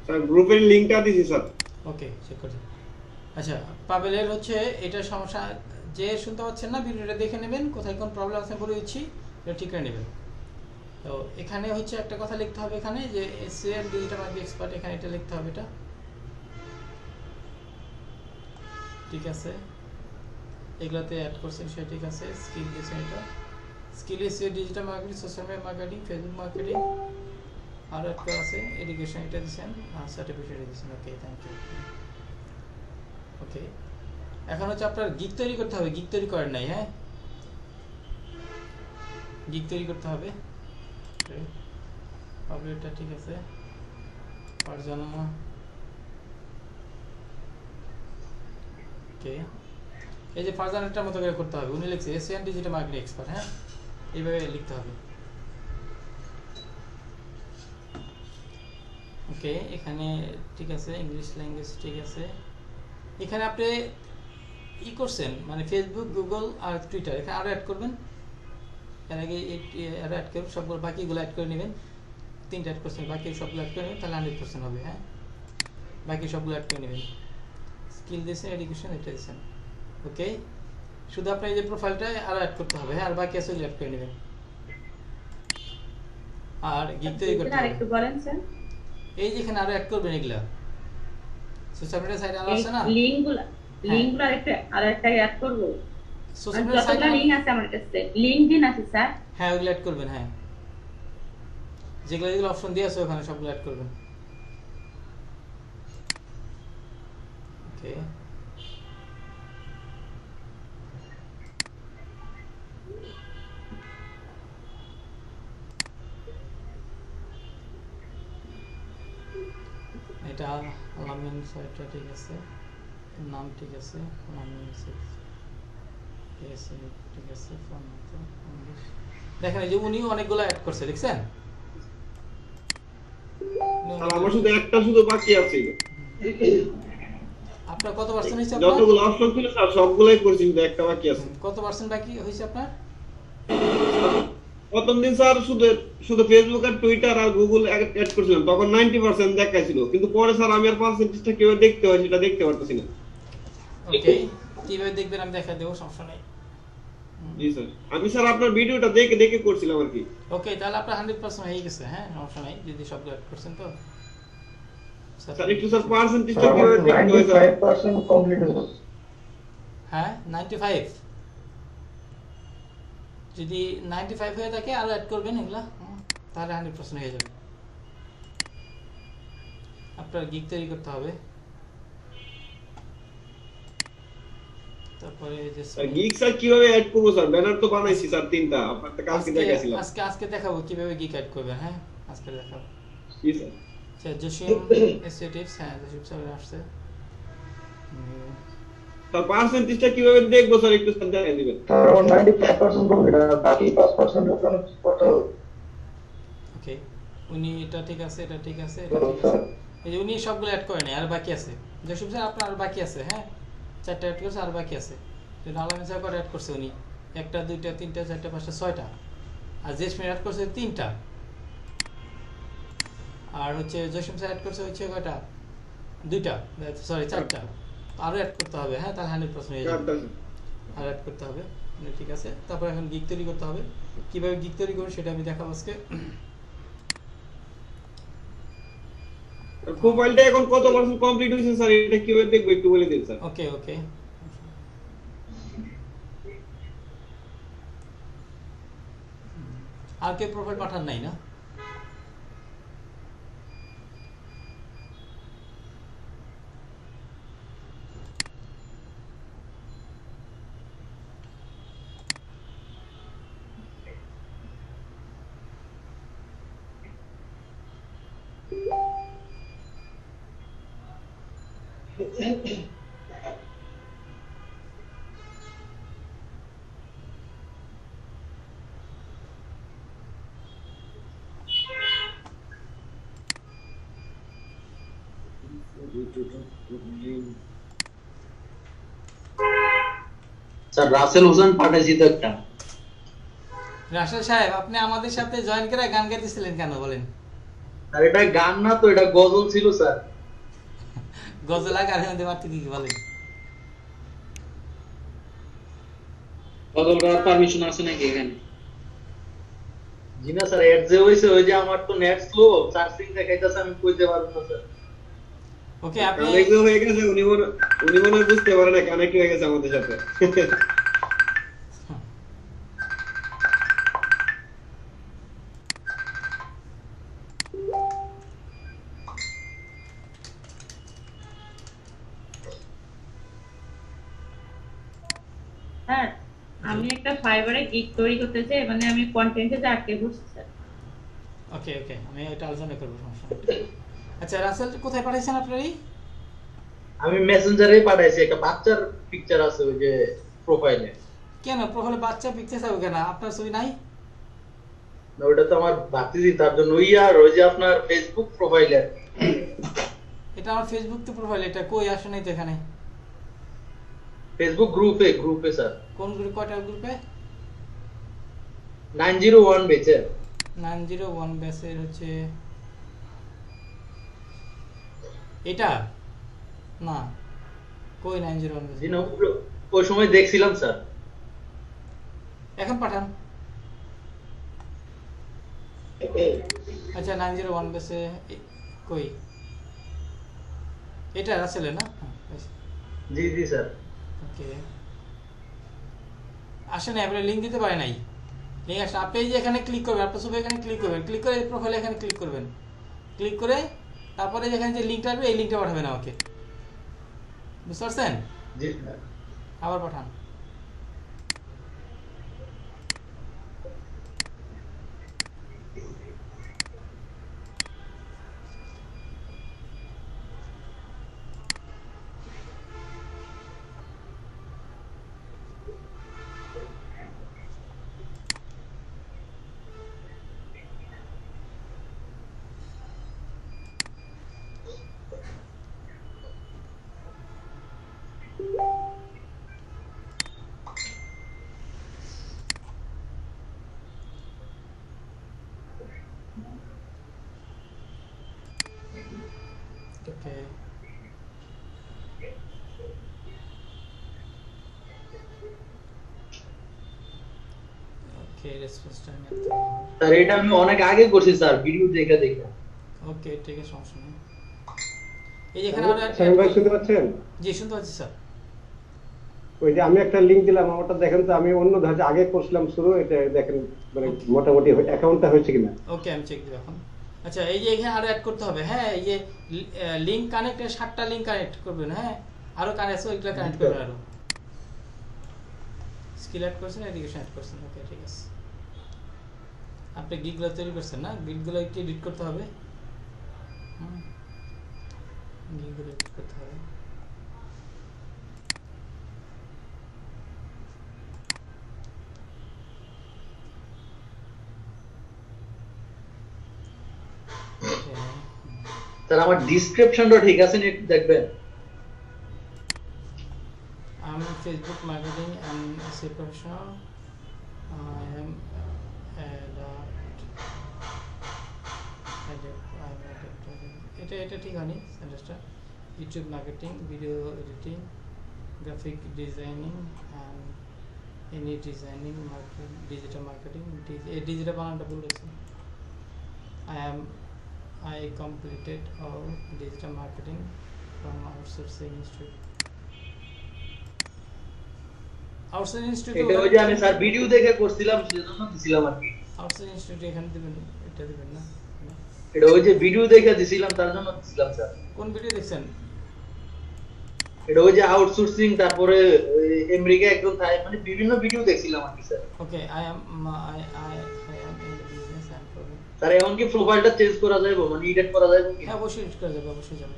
Sir গ্রুপের লিংকটা দিছি স্যার। ওকে, চেক করছি। আচ্ছা, পাবেলের হচ্ছে এটা সমস্যা, যে শুনতে পাচ্ছেন না ভিডিওটা দেখে নেবেন, কোথায় কোন প্রবলেম আছে বলে দিচ্ছি, এটা ঠিক করে নেবেন। তো এখানে হচ্ছে একটা কথা লিখতে হবে এখানে যে এসএন ডিজিটাল মার্কেটিং এক্সপার্ট, এখানে এটা লিখতে হবে এটা। ঠিক আছে, এগুলাতে অ্যাড করছেন সেটা ঠিক আছে। স্কিল দিয়েছেন এটা, skill SEO digital marketing, social media marketing, Facebook marketing, আর একটা আছে এডুকেশন, এটা দিয়েছেন, আর সার্টিফিকেট দিয়েছেন। ওকে, থ্যাংক ইউ। ওকে, এখন হচ্ছে আপনার গিগ তৈরি করতে হবে, গিগ তৈরি করেন নাই, হ্যাঁ গিগ তৈরি করতে হবে। পাবলিকটা ঠিক আছে, ফারজানা। ওকে, এই যে ফারজানাটার মতো করে করতে হবে, উনি লিখছে এশিয়ান ডিজিটাল মার্কেটিং এক্সপার্ট, হ্যাঁ এইভাবে লিখতে হবে। ওকে, এখানে ঠিক আছে, ইংলিশ ল্যাঙ্গুয়েজ ঠিক আছে। এখানে আপনি ই করছেন মানে ফেসবুক, গুগল আর টুইটার, এখানে আরও অ্যাড করবেন। এর আগে আরও অ্যাড করবেন, সবগুলো বাকিগুলো অ্যাড করে নেবেন। 3টা অ্যাড করছেন, বাকি সবগুলো অ্যাড করে নেবেন, তাহলে 100% হবে। হ্যাঁ, বাকি সবগুলো অ্যাড করে নেবেন। স্কিল দিয়েছেন, এডুকেশন এটা দিয়েছেন। ওকে, শুধু আপনার এই যে প্রোফাইলটা আরও অ্যাড করতে হবে, হ্যাঁ, আর বাকি আছে অ্যাড করে নেবেন। আর গিগ তৈরি করতে হবে। আরেকটু বলেন স্যার। এই যে এখানে আরও অ্যাড করবেন এগুলা, সোশ্যাল মিডিয়া সাইটে আরও এই আছে না। হ্যাঁ, লিংকগুলো আরেকটা অ্যাড করব। সোশ্যাল মিডিয়া সাইটে যতগুলো লিংক আছে আমার কাছে, লিংকডিন আছে স্যার। হ্যাঁ ওগুলো অ্যাড করবেন। হ্যাঁ, যেগুলো যেগুলো অপশন দিয়ে আছে ওখানে সবগুলো অ্যাড করবেন। ওকে, এটা আলামিন সাইটটা ঠিক আছে, নাম ঠিক আছে, আলামিন সাইট ঠিক আছে, ঠিক আছে, ফোন নম্বর ইংলিশ। দেখেন এই যে উনিও অনেকগুলো অ্যাড করছে, দেখছেন? স্যার আমার শুধু একটা শুধু বাকি আছে। আপনার কত পার্সেন্ট হয়েছে আপনার? যতগুলো অপশন ছিল স্যার সবগুলাই করছি, শুধু একটা বাকি আছে। কত পার্সেন্ট বাকি হয়েছে আপনার? প্রথম দিন স্যার শুধু শুধু ফেসবুক আর টুইটার আর গুগল অ্যাড করছিলাম, তখন 90% দেখাইছিল, কিন্তু পরে স্যার আমি আর পার্সেন্টেজটা কিভাবে দেখতে হয় সেটা দেখতে পারতেছি না। ওকে, কিভাবে দেখবেন আমি দেখা দেবো, সমস্যা নেই। জি স্যার, আমি স্যার আপনার ভিডিওটা দেখে দেখে করছিলাম আর কি। ওকে, তাহলে আপনার 100% হয়ে গেছে। হ্যাঁ, সমস্যা নেই যদি সবগুলো অ্যাড করছেন। তো স্যার একটু স্যার পার্সেন্টেজটা কিভাবে দেখতে হয় স্যার? 95% কমপ্লিট হয়েছে। হ্যাঁ 95, যদি 95 হয়ে থাকে আরও অ্যাড করবেন এগুলা, তাহলে 100% হয়ে যাবে। আপনার গিগ তৈরি করতে হবে, তারপরে যে স্যার গিগ স্যার কিভাবে অ্যাড করব স্যার? ব্যানার তো বানাইছি স্যার তিনটা, আপনার তো কালকে দেখাইছিলাম। আজকে দেখাবো কিভাবে গিগ অ্যাড করবেন। হ্যাঁ, আজকে দেখাবো। জি স্যার। আচ্ছা, জসিম এসটিভস, হ্যাঁ জসিম স্যার আসছে। স্যার পার্সেন্টেজটা কিভাবে দেখবো স্যার, একটু স্যার দেখাই দিবেন। তার আমার 95% কমপ্লিট, আর বাকি 5% ওখানে করতে হবে। ওকে, উনি এটা ঠিক আছে, এটা ঠিক আছে, এটা ঠিক আছে। এই যে উনি সবগুলো অ্যাড করেনি, আর বাকি আছে। জসিম স্যার আপনার আর বাকি আছে। হ্যাঁ, 4টা অ্যাড করছে, আর বাকি আছে। আলামিন স্যার কটা অ্যাড করছে উনি? 1টা 2টা 3টা 4টা 5টা 6টা। আর জেসমিন অ্যাড করছে 3টা। আর হচ্ছে জসিম স্যার অ্যাড করছে হচ্ছে কয়টা? 2টা, সরি 4টা। আরও অ্যাড করতে হবে। হ্যাঁ, তাহলে 100% হয়ে যাবে। আর অ্যাড করতে হবে। ঠিক আছে, তারপর এখন গিগ তৈরি করতে হবে। কীভাবে গিগ তৈরি করবো সেটা আমি দেখাবো আজকে। প্রোফাইলটা এখন কত পার্সেন্ট কমপ্লিট হয়েছে স্যার, এটা কিভাবে দেখবো একটু বলে দিন স্যার। ওকে ওকে, আর কেউ প্রোফাইল পাঠান নাই না? স্যার রাসেল হোসেন পাঠাইছি তো একটা। রাশেদ সাহেব, আপনি আমাদের সাথে জয়েন করে গান গাইতেছিলেন কেন বলেন? আর এটা গান না তো, এটা গজল ছিল স্যার। গজলা গানের মধ্যে মারতে কি বলে? বদল করার পারমিশন আছে নাকি এখানে? জি না স্যার, এড যে হইছে ওই যে আমার তো নেট স্লো, চার্জিং দেখাইতেছে, আমি কইতে পারবো না স্যার। ওকে, আপনি কানেক্ট হয়ে গেছে, উনি মনে হয় বুঝতে পারে না কানেক্ট হয়ে গেছে আমাদের সাথে। স্যার আমি একটা ফাইবারে গিগ তৈরি করতে চাই, মানে আমি কন্টেন্টে যে আটকে পড়ছি স্যার। ওকে ওকে, আমি এটা আলোচনা করবো, সমস্যা নেই। আচ্ছা রাসেল, কোথায় পাঠাইছেন আপনারই? আমি মেসেঞ্জারে পাঠাইছি, একটা বাচ্চার পিকচার আছে ওই যে প্রোফাইলে। কেন প্রোফাইলে বাচ্চা পিকচার থাকবে কেন? আপনার ছবি নাই? না, ওটা তো আমার ভাতিজি, তার জন্য ওই আর ওই যে আপনার ফেসবুক প্রোফাইলে। এটা আমার ফেসবুক তো প্রোফাইল, এটা কই আসে নাই তো এখানে। ফেসবুক গ্রুপে স্যার। কোন গ্রুপ, কয়টা গ্রুপে? 901 বেচে। 901 ব্যাচের হচ্ছে এটা না, কই 901 জি ব্যাচ? না, ওই সময় দেখছিলাম স্যার। এখন পাঠান। আচ্ছা 901 ব্যাচে কই? এটা রাসেলে না? জি জি স্যার। ওকে, আসে না, আপনি লিঙ্ক দিতে পারে নাই। লিঙ্ক আসে, আপনি এই যে এখানে ক্লিক করবেন, আপনার ছবি এখানে ক্লিক করবেন, ক্লিক করে প্রোফাইলে এখানে ক্লিক করবেন, ক্লিক করে তারপরে যেখানে যে লিঙ্কটা আসবে এই লিঙ্কটা পাঠাবেন আমাকে, বুঝতে পারছেন? জি স্যার। আবার পাঠান। ওকে, ওকে রেসপন্স টাইম। স্যার এটা আমি অনেক আগে করছি স্যার, ভিডিও দেখে দেখে। ওকে ঠিক আছে, সমস্যা নেই। এই যে এখানে শামীম ভাই শুনতে পাচ্ছেন? জি শুনতে পাচ্ছি স্যার। ওই যে আমি একটা লিংক দিলাম, আমারটা দেখেন তো, আমি অন্য ধাঁচে আগে করছিলাম শুরু, এটা দেখেন মানে মোটামুটি অ্যাকাউন্টটা হয়েছে কিনা। ওকে আমি চেক দিব এখন। আচ্ছা এই যে এখানে আরো অ্যাড করতে হবে, হ্যাঁ এই যে লিংক কানেক্টের 7টা লিংক কানেক্ট করবেন, হ্যাঁ আরো কানেক্ট আছে, ওইগুলো কানেক্ট করবেন আরো। স্কিল অ্যাড করছেন, এডুকেশন অ্যাড করছেন, ওকে ঠিক আছে। আপনি গিগগুলো তৈরি করছেন না, গিগগুলো একটু এডিট করতে হবে। গিগগুলো এডিট করতে হবে। স্যার আমার ডেসক্রিপশনটা ঠিক আছে নি, একটু দেখবেন। আমি Facebook marketing and SA professional, I am এটা ঠিক হয়নি সেন্টেন্সটা। YouTube marketing, video editing, graphic designing and any designing, marketing, digital marketing, digital বানানটা ভুল হয়েছে। I completed all digital marketing from outsourcing institute. Outsourcing institute এটা ওই যে আমি স্যার ভিডিও দেখে করছিলাম, সেজন্য দিছিলাম আর কি। outsourcing institute এখানে দিবেন, এটা দিবেন না। এটা ওই যে ভিডিও দেখে দিছিলাম, তার জন্য দিছিলাম স্যার। কোন ভিডিও দেখছেন? এটা ওই যে আউটসোর্সিং, তারপরে আমেরিকা একদম থাই, মানে বিভিন্ন ভিডিও দেখছিলাম আর কি sir. Okay, I am in the business and program. Sir এখন কি প্রোফাইলটা চেঞ্জ করা যাবে, মানে এডিট করা যাবে কি? হ্যাঁ অবশ্যই এডিট করা যাবে, অবশ্যই যাবে।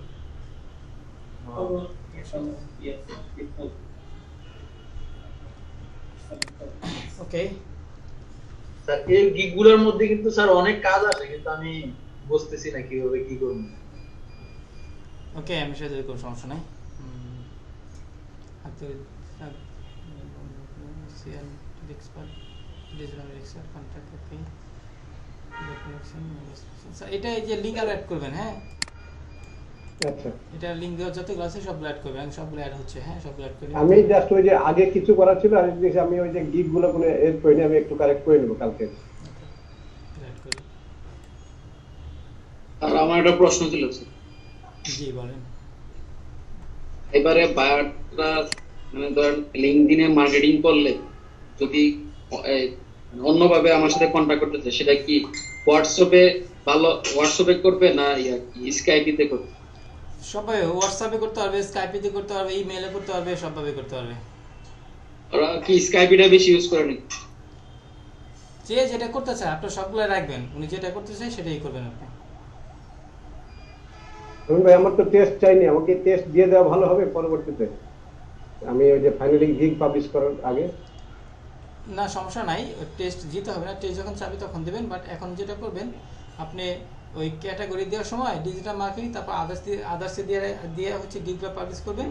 ওকে স্যার এই গিগগুলোর মধ্যে কিন্তু স্যার অনেক কাজ আছে, কিন্তু আমি বুঝতেছি না কিভাবে কি করব। ওকে আমি সাথে কোনো সমস্যা নাই। হাতে CL expert, digital expert contact, okay আচ্ছা, এটা এই যে লিংক আর অ্যাড করবেন, হ্যাঁ আচ্ছা এটা লিংক দেওয়া যতগুলো আছে সবগুলো অ্যাড করবেন, সবগুলো অ্যাড হচ্ছে, হ্যাঁ সবগুলো অ্যাড করে আমি জাস্ট ওই যে আগে কিছু করা ছিল আর দেখি আমি ওই যে গিগ গুলো কোনো এড করিনি, আমি একটু কারেক্ট করে নেবো কালকে। অ্যাড করি। আর আমার একটা প্রশ্ন ছিল স্যার। জি বলেন। এবারে বায়াররা মানে ধরেন লিঙ্কডইনে মার্কেটিং করলে যদি অন্যভাবে আমার সাথে কন্টাক্ট করতে চায়, সেটা কি হোয়াটসঅ্যাপে ভালো, হোয়াটসঅ্যাপে করবে না স্কাইপিতে করবে? সবাই হোয়াটসঅ্যাপে করতে পারবে, স্কাইপিতে করতে পারবে, ইমেইলে করতে পারবে, সবভাবে করতে পারবে। ওরা কি স্কাইপিটা বেশি ইউজ করে নাকি? যে যেটা করতে চায় আপনি সবগুলো রাখবেন, উনি যেটা করতে চায় সেটাই করবেন আপনি। রুমন ভাই আমার তো টেস্ট চাইনি, আমাকে টেস্ট দিয়ে দেওয়া ভালো হবে পরবর্তীতে, আমি ওই যে ফাইনালি গিগ পাবলিশ করার আগে। না সমস্যা নাই, টেস্ট দিতে হবে না, টেস্ট যখন চাবি তখন দেবেন। বাট এখন যেটা করবেন আপনি ওই ক্যাটাগরি দেওয়ার সময় ডিজিটাল মার্কেটিং, তারপর আদার্সে দিয়ে হচ্ছে গিগটা পাবলিশ করবেন।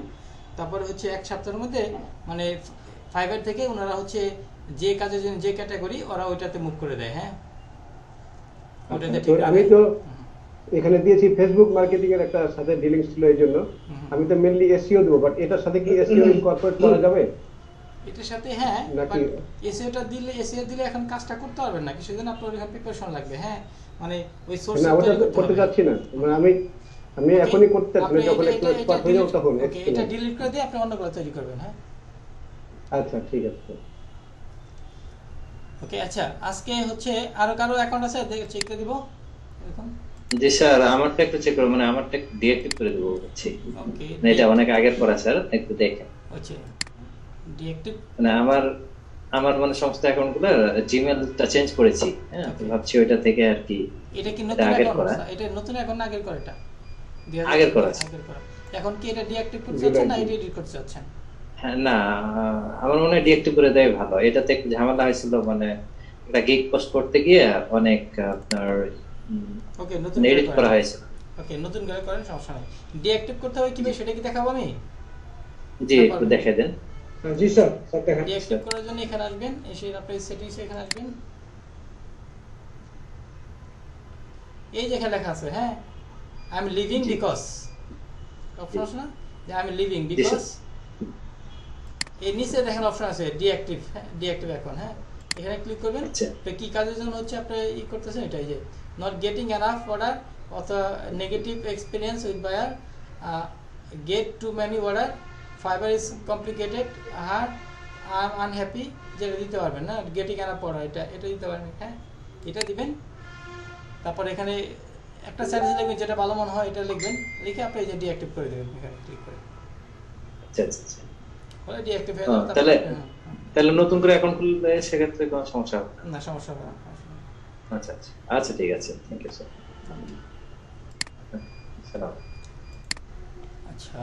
তারপরে হচ্ছে এক সপ্তাহের মধ্যে মানে ফাইবার থেকে ওনারা হচ্ছে যে কাজের জন্য যে ক্যাটাগরি ওরা ওইটাতে মুভ করে দেয়, হ্যাঁ ওটাতে ঠিক আমি আছে। তো এখানে দিয়েছি ফেসবুক মার্কেটিং এর একটা সাথে ডিলিংস ছিল, এই জন্য আমি তো মেইনলি এসইও দেবো, বাট এটার সাথে কি এসইও ইনকর্পোরেট করা যাবে? এটার সাথে হ্যাঁ, নাকি এসইওটা দিলে, এসইও দিলে এখন কাজটা করতে পারবেন না, সেজন্য আপনার এখানে প্রিপারেশন লাগবে, হ্যাঁ মানে ওই সোর্স না ওটা তো করতে চাচ্ছি না, মানে আমি এখনই করতে চাচ্ছি না, যখন একটু এক্সপার্ট হয়ে যাব তখন। ওকে এটা ডিলিট করে দিয়ে আপনি অন্যগুলো তৈরি করবেন, হ্যাঁ আচ্ছা ঠিক আছে। ওকে আচ্ছা, আজকে হচ্ছে আরো কারো অ্যাকাউন্ট আছে চেক করে দিব এরকম? জি স্যার, আমারটা একটু চেক করুন, মানে আমারটা একটু ডিঅ্যাক্টিভ করে দেবো বলছি। ওকে মানে এটা অনেক আগের পড়া স্যার, একটু দেখেন। আচ্ছা ডিঅ্যাক্টিভ মানে আমার মানে সমস্ত অ্যাকাউন্টগুলো জিমেইলটা চেঞ্জ করেছি, হ্যাঁ তো ভাবছি ওইটা থেকে আর কি। এটা কি নতুন আগের অ্যাকাউন্ট? করা। এটা নতুন অ্যাকাউন্ট না আগের করা? এটা আগের করা। আগের করা। এখন কি এটা ডিঅ্যাক্টিভ করতে চাচ্ছেন না এডিট করতে চাচ্ছেন? হ্যাঁ না, আমার মনে হয় ডিঅ্যাক্টিভ করে দেয় ভালো। এটাতে একটু ঝামেলা হয়েছিল, মানে একটা গিগ পোস্ট করতে গিয়ে অনেক আপনার ওকে নতুন এডিট করা হয়েছিল। ওকে নতুন করে করেন, সমস্যা নাই। ডিঅ্যাক্টিভ করতে হবে কিভাবে সেটা কি দেখাবো আমি? জি একটু দেখে দেন। জি স্যার, স্যার দেখেন। ডিঅ্যাক্টিভ করার জন্য এখানে আসবেন, এসে আপনার সেটিংসে এখানে আসবেন, এই যে এখানে লেখা আছে, হ্যাঁ I am living because, option আছে না যে আই এম লিভিং বিকজ, এই নিচে দেখেন অপশন আছে ডিঅ্যাক্টিভ, হ্যাঁ ডিঅ্যাক্টিভ এখন, হ্যাঁ এখানে ক্লিক করবেন। তো কি কাজের জন্য হচ্ছে আপনি করতেছেন এটাই যে নট গেটিং এনাফ অর্ডার অথবা negative experience with buyer, get too many order, Fiverr is complicated, hard, I am unhappy, যেটা দিতে পারবেন না, গেটিং এনাফ অর্ডার এটা দিতে পারবেন, হ্যাঁ এটা দিবেন। তারপর এখানে একটা স্যাটিস লিখবেন, যেটা ভালো মনে হয় এটা লিখবেন, লিখে আপনি এই যে ডিঅ্যাক্টিভ করে দেবেন এখানে ক্লিক করে। আচ্ছা আচ্ছা আচ্ছা, বলে ডিঅ্যাক্টিভ হয়ে যাবে। তাহলে নতুন করে অ্যাকাউন্ট খুললে সেক্ষেত্রে কোনো সমস্যা হবে না? সমস্যা হবে না। আচ্ছা আচ্ছা আচ্ছা, ঠিক আছে, থ্যাংক ইউ স্যার। সালাম। আচ্ছা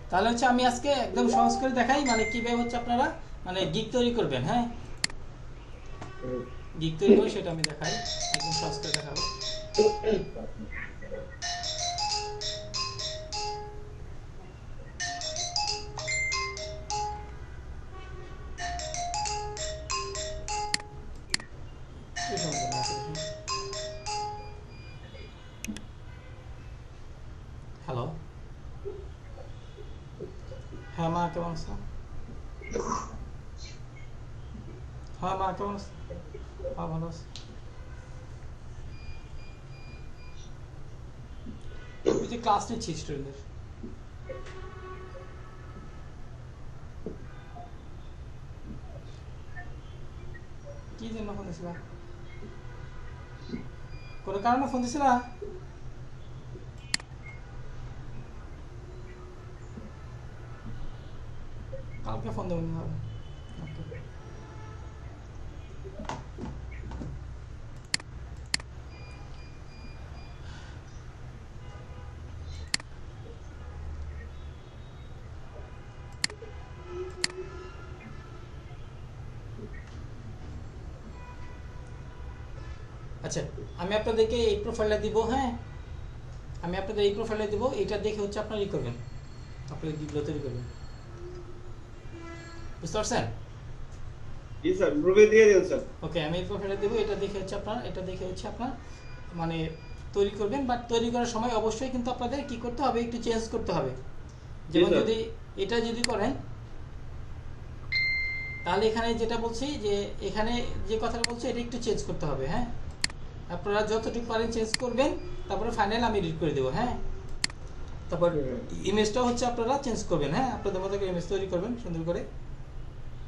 তাহলে হচ্ছে আমি আজকে একদম সহজ করে দেখাই, মানে কিভাবে হচ্ছে আপনারা মানে গিগ তৈরি করবেন, হ্যাঁ গিগ তৈরি করে সেটা আমি দেখাই, একদম সহজ করে দেখাবো। হ্যালো, হ্যাঁ মা কেমন আছো? হ্যাঁ মা কেমন আছো? হ্যাঁ ভালো আছি। ওই যে ক্লাস নিচ্ছি স্টুডেন্টদের। কি জন্য ফোন দিছিলা? কোনো কারণে ফোন দিছিলা? কালকে ফোন দেবেন হবে। আচ্ছা আমি আপনাদেরকে এই প্রোফাইলটা দিব, হ্যাঁ আমি আপনাদের এই প্রোফাইলটা দিব, এটা দেখে হচ্ছে আপনারা ই করবেন, আপনারা গিগগুলো তৈরি করবেন, বুঝতে পারছেন? জি জি স্যার গ্রুপে দিয়ে দেন স্যার। ওকে, আমি প্রোফাইলে দেবো। এটা দেখে হচ্ছে আপনার মানে তৈরি করবেন, বাট তৈরি করার সময় অবশ্যই কিন্তু আপনাদের কি করতে হবে, একটু চেঞ্জ করতে হবে। যেমন স্যার। যদি এটা যদি করেন, তাহলে এখানে যেটা বলছি যে এখানে যে কথাটা বলছি এটা একটু চেঞ্জ করতে হবে। হ্যাঁ, আপনারা যতটুকু পারেন চেঞ্জ করবেন, তারপরে ফাইনাল আমি এডিট করে দেবো। হ্যাঁ, তারপর ইমেজটা হচ্ছে আপনারা চেঞ্জ করবেন। হ্যাঁ, আপনাদের মতো করে ইমেজ তৈরি করবেন সুন্দর করে।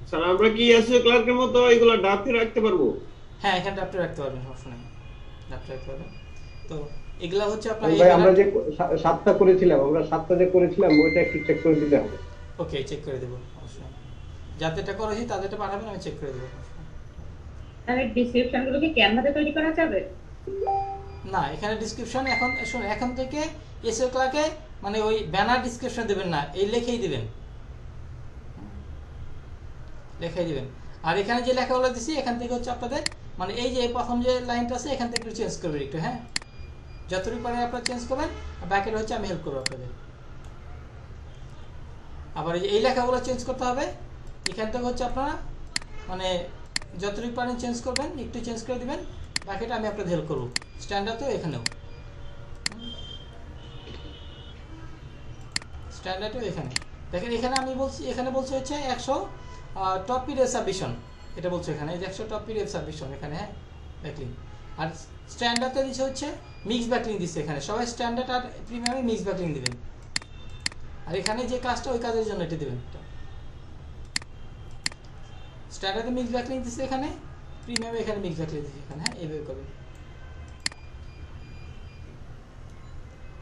স্যার আমরা কি এসইও ক্লার্কের মতো এগুলো ড্রাফটে রাখতে পারবো? হ্যাঁ, এখানে ড্রাফটে রাখতে পারবেন, সমস্যা নেই, ড্রাফটে রাখতে পারবেন। তো এগুলা হচ্ছে আপনার ভাই আমরা যে 7টা করেছিলাম, যে করেছিলাম ওইটা একটু চেক করে দিতে হবে। ওকে, চেক করে দেবো, অবশ্যই। যাতে এটা করেছি তাদেরটা পাঠাবেন, আমি চেক করে দেবো। তাহলে ডেসক্রিপশনগুলো কি ক্যানভাতে তৈরি করা যাবে? না, এখানে ডেসক্রিপশন এখন থেকে এসইও ক্লার্কে মানে ওই ব্যানার ডেসক্রিপশন দেবেন না, এই লেখেই দিবেন, আর এখানে যে লেখাগুলো দিছি এখান থেকে হচ্ছে আপনাদের মানে এই যে প্রথম যে লাইনটা আছে এখান থেকে একটু চেঞ্জ করবেন একটু। হ্যাঁ, যতটুকু পারেন আপনারা চেঞ্জ করবেন, আর বাকিটা হচ্ছে আমি হেল্প করবো আপনাদের। আবার এই লেখাগুলো চেঞ্জ করতে হবে, এখান থেকে হচ্ছে আপনারা মানে যতটুকু পারেন চেঞ্জ করবেন, একটু চেঞ্জ করে দিবেন, বাকিটা আমি আপনাদের হেল্প করবো। স্ট্যান্ডার্ডও এখানেও, স্ট্যান্ডার্ডও এখানে দেখেন। এখানে আমি বলছি, এখানে বলছে হচ্ছে 100 টপ পিডিএফ সাবমিশন, এটা বলছে এখানে 100 টপ পিডিএফ সাবমিশন এখানে। হ্যাঁ, ব্যাকলিং। আর স্ট্যান্ডার্ডে দিচ্ছে হচ্ছে মিক্স ব্যাকলিং দিচ্ছে এখানে। সবাই স্ট্যান্ডার্ড আর প্রিমিয়ামে মিক্স ব্যাকলিং দিবেন, আর এখানে যে কাজটা ওই কাজের জন্য এটা দিবেন। স্ট্যান্ডার্ডে মিক্স ব্যাকলিং দিচ্ছে এখানে, প্রিমিয়ামে এখানে মিক্স ব্যাকলিং দিচ্ছে এখানে। হ্যাঁ, এইভাবে করবেন।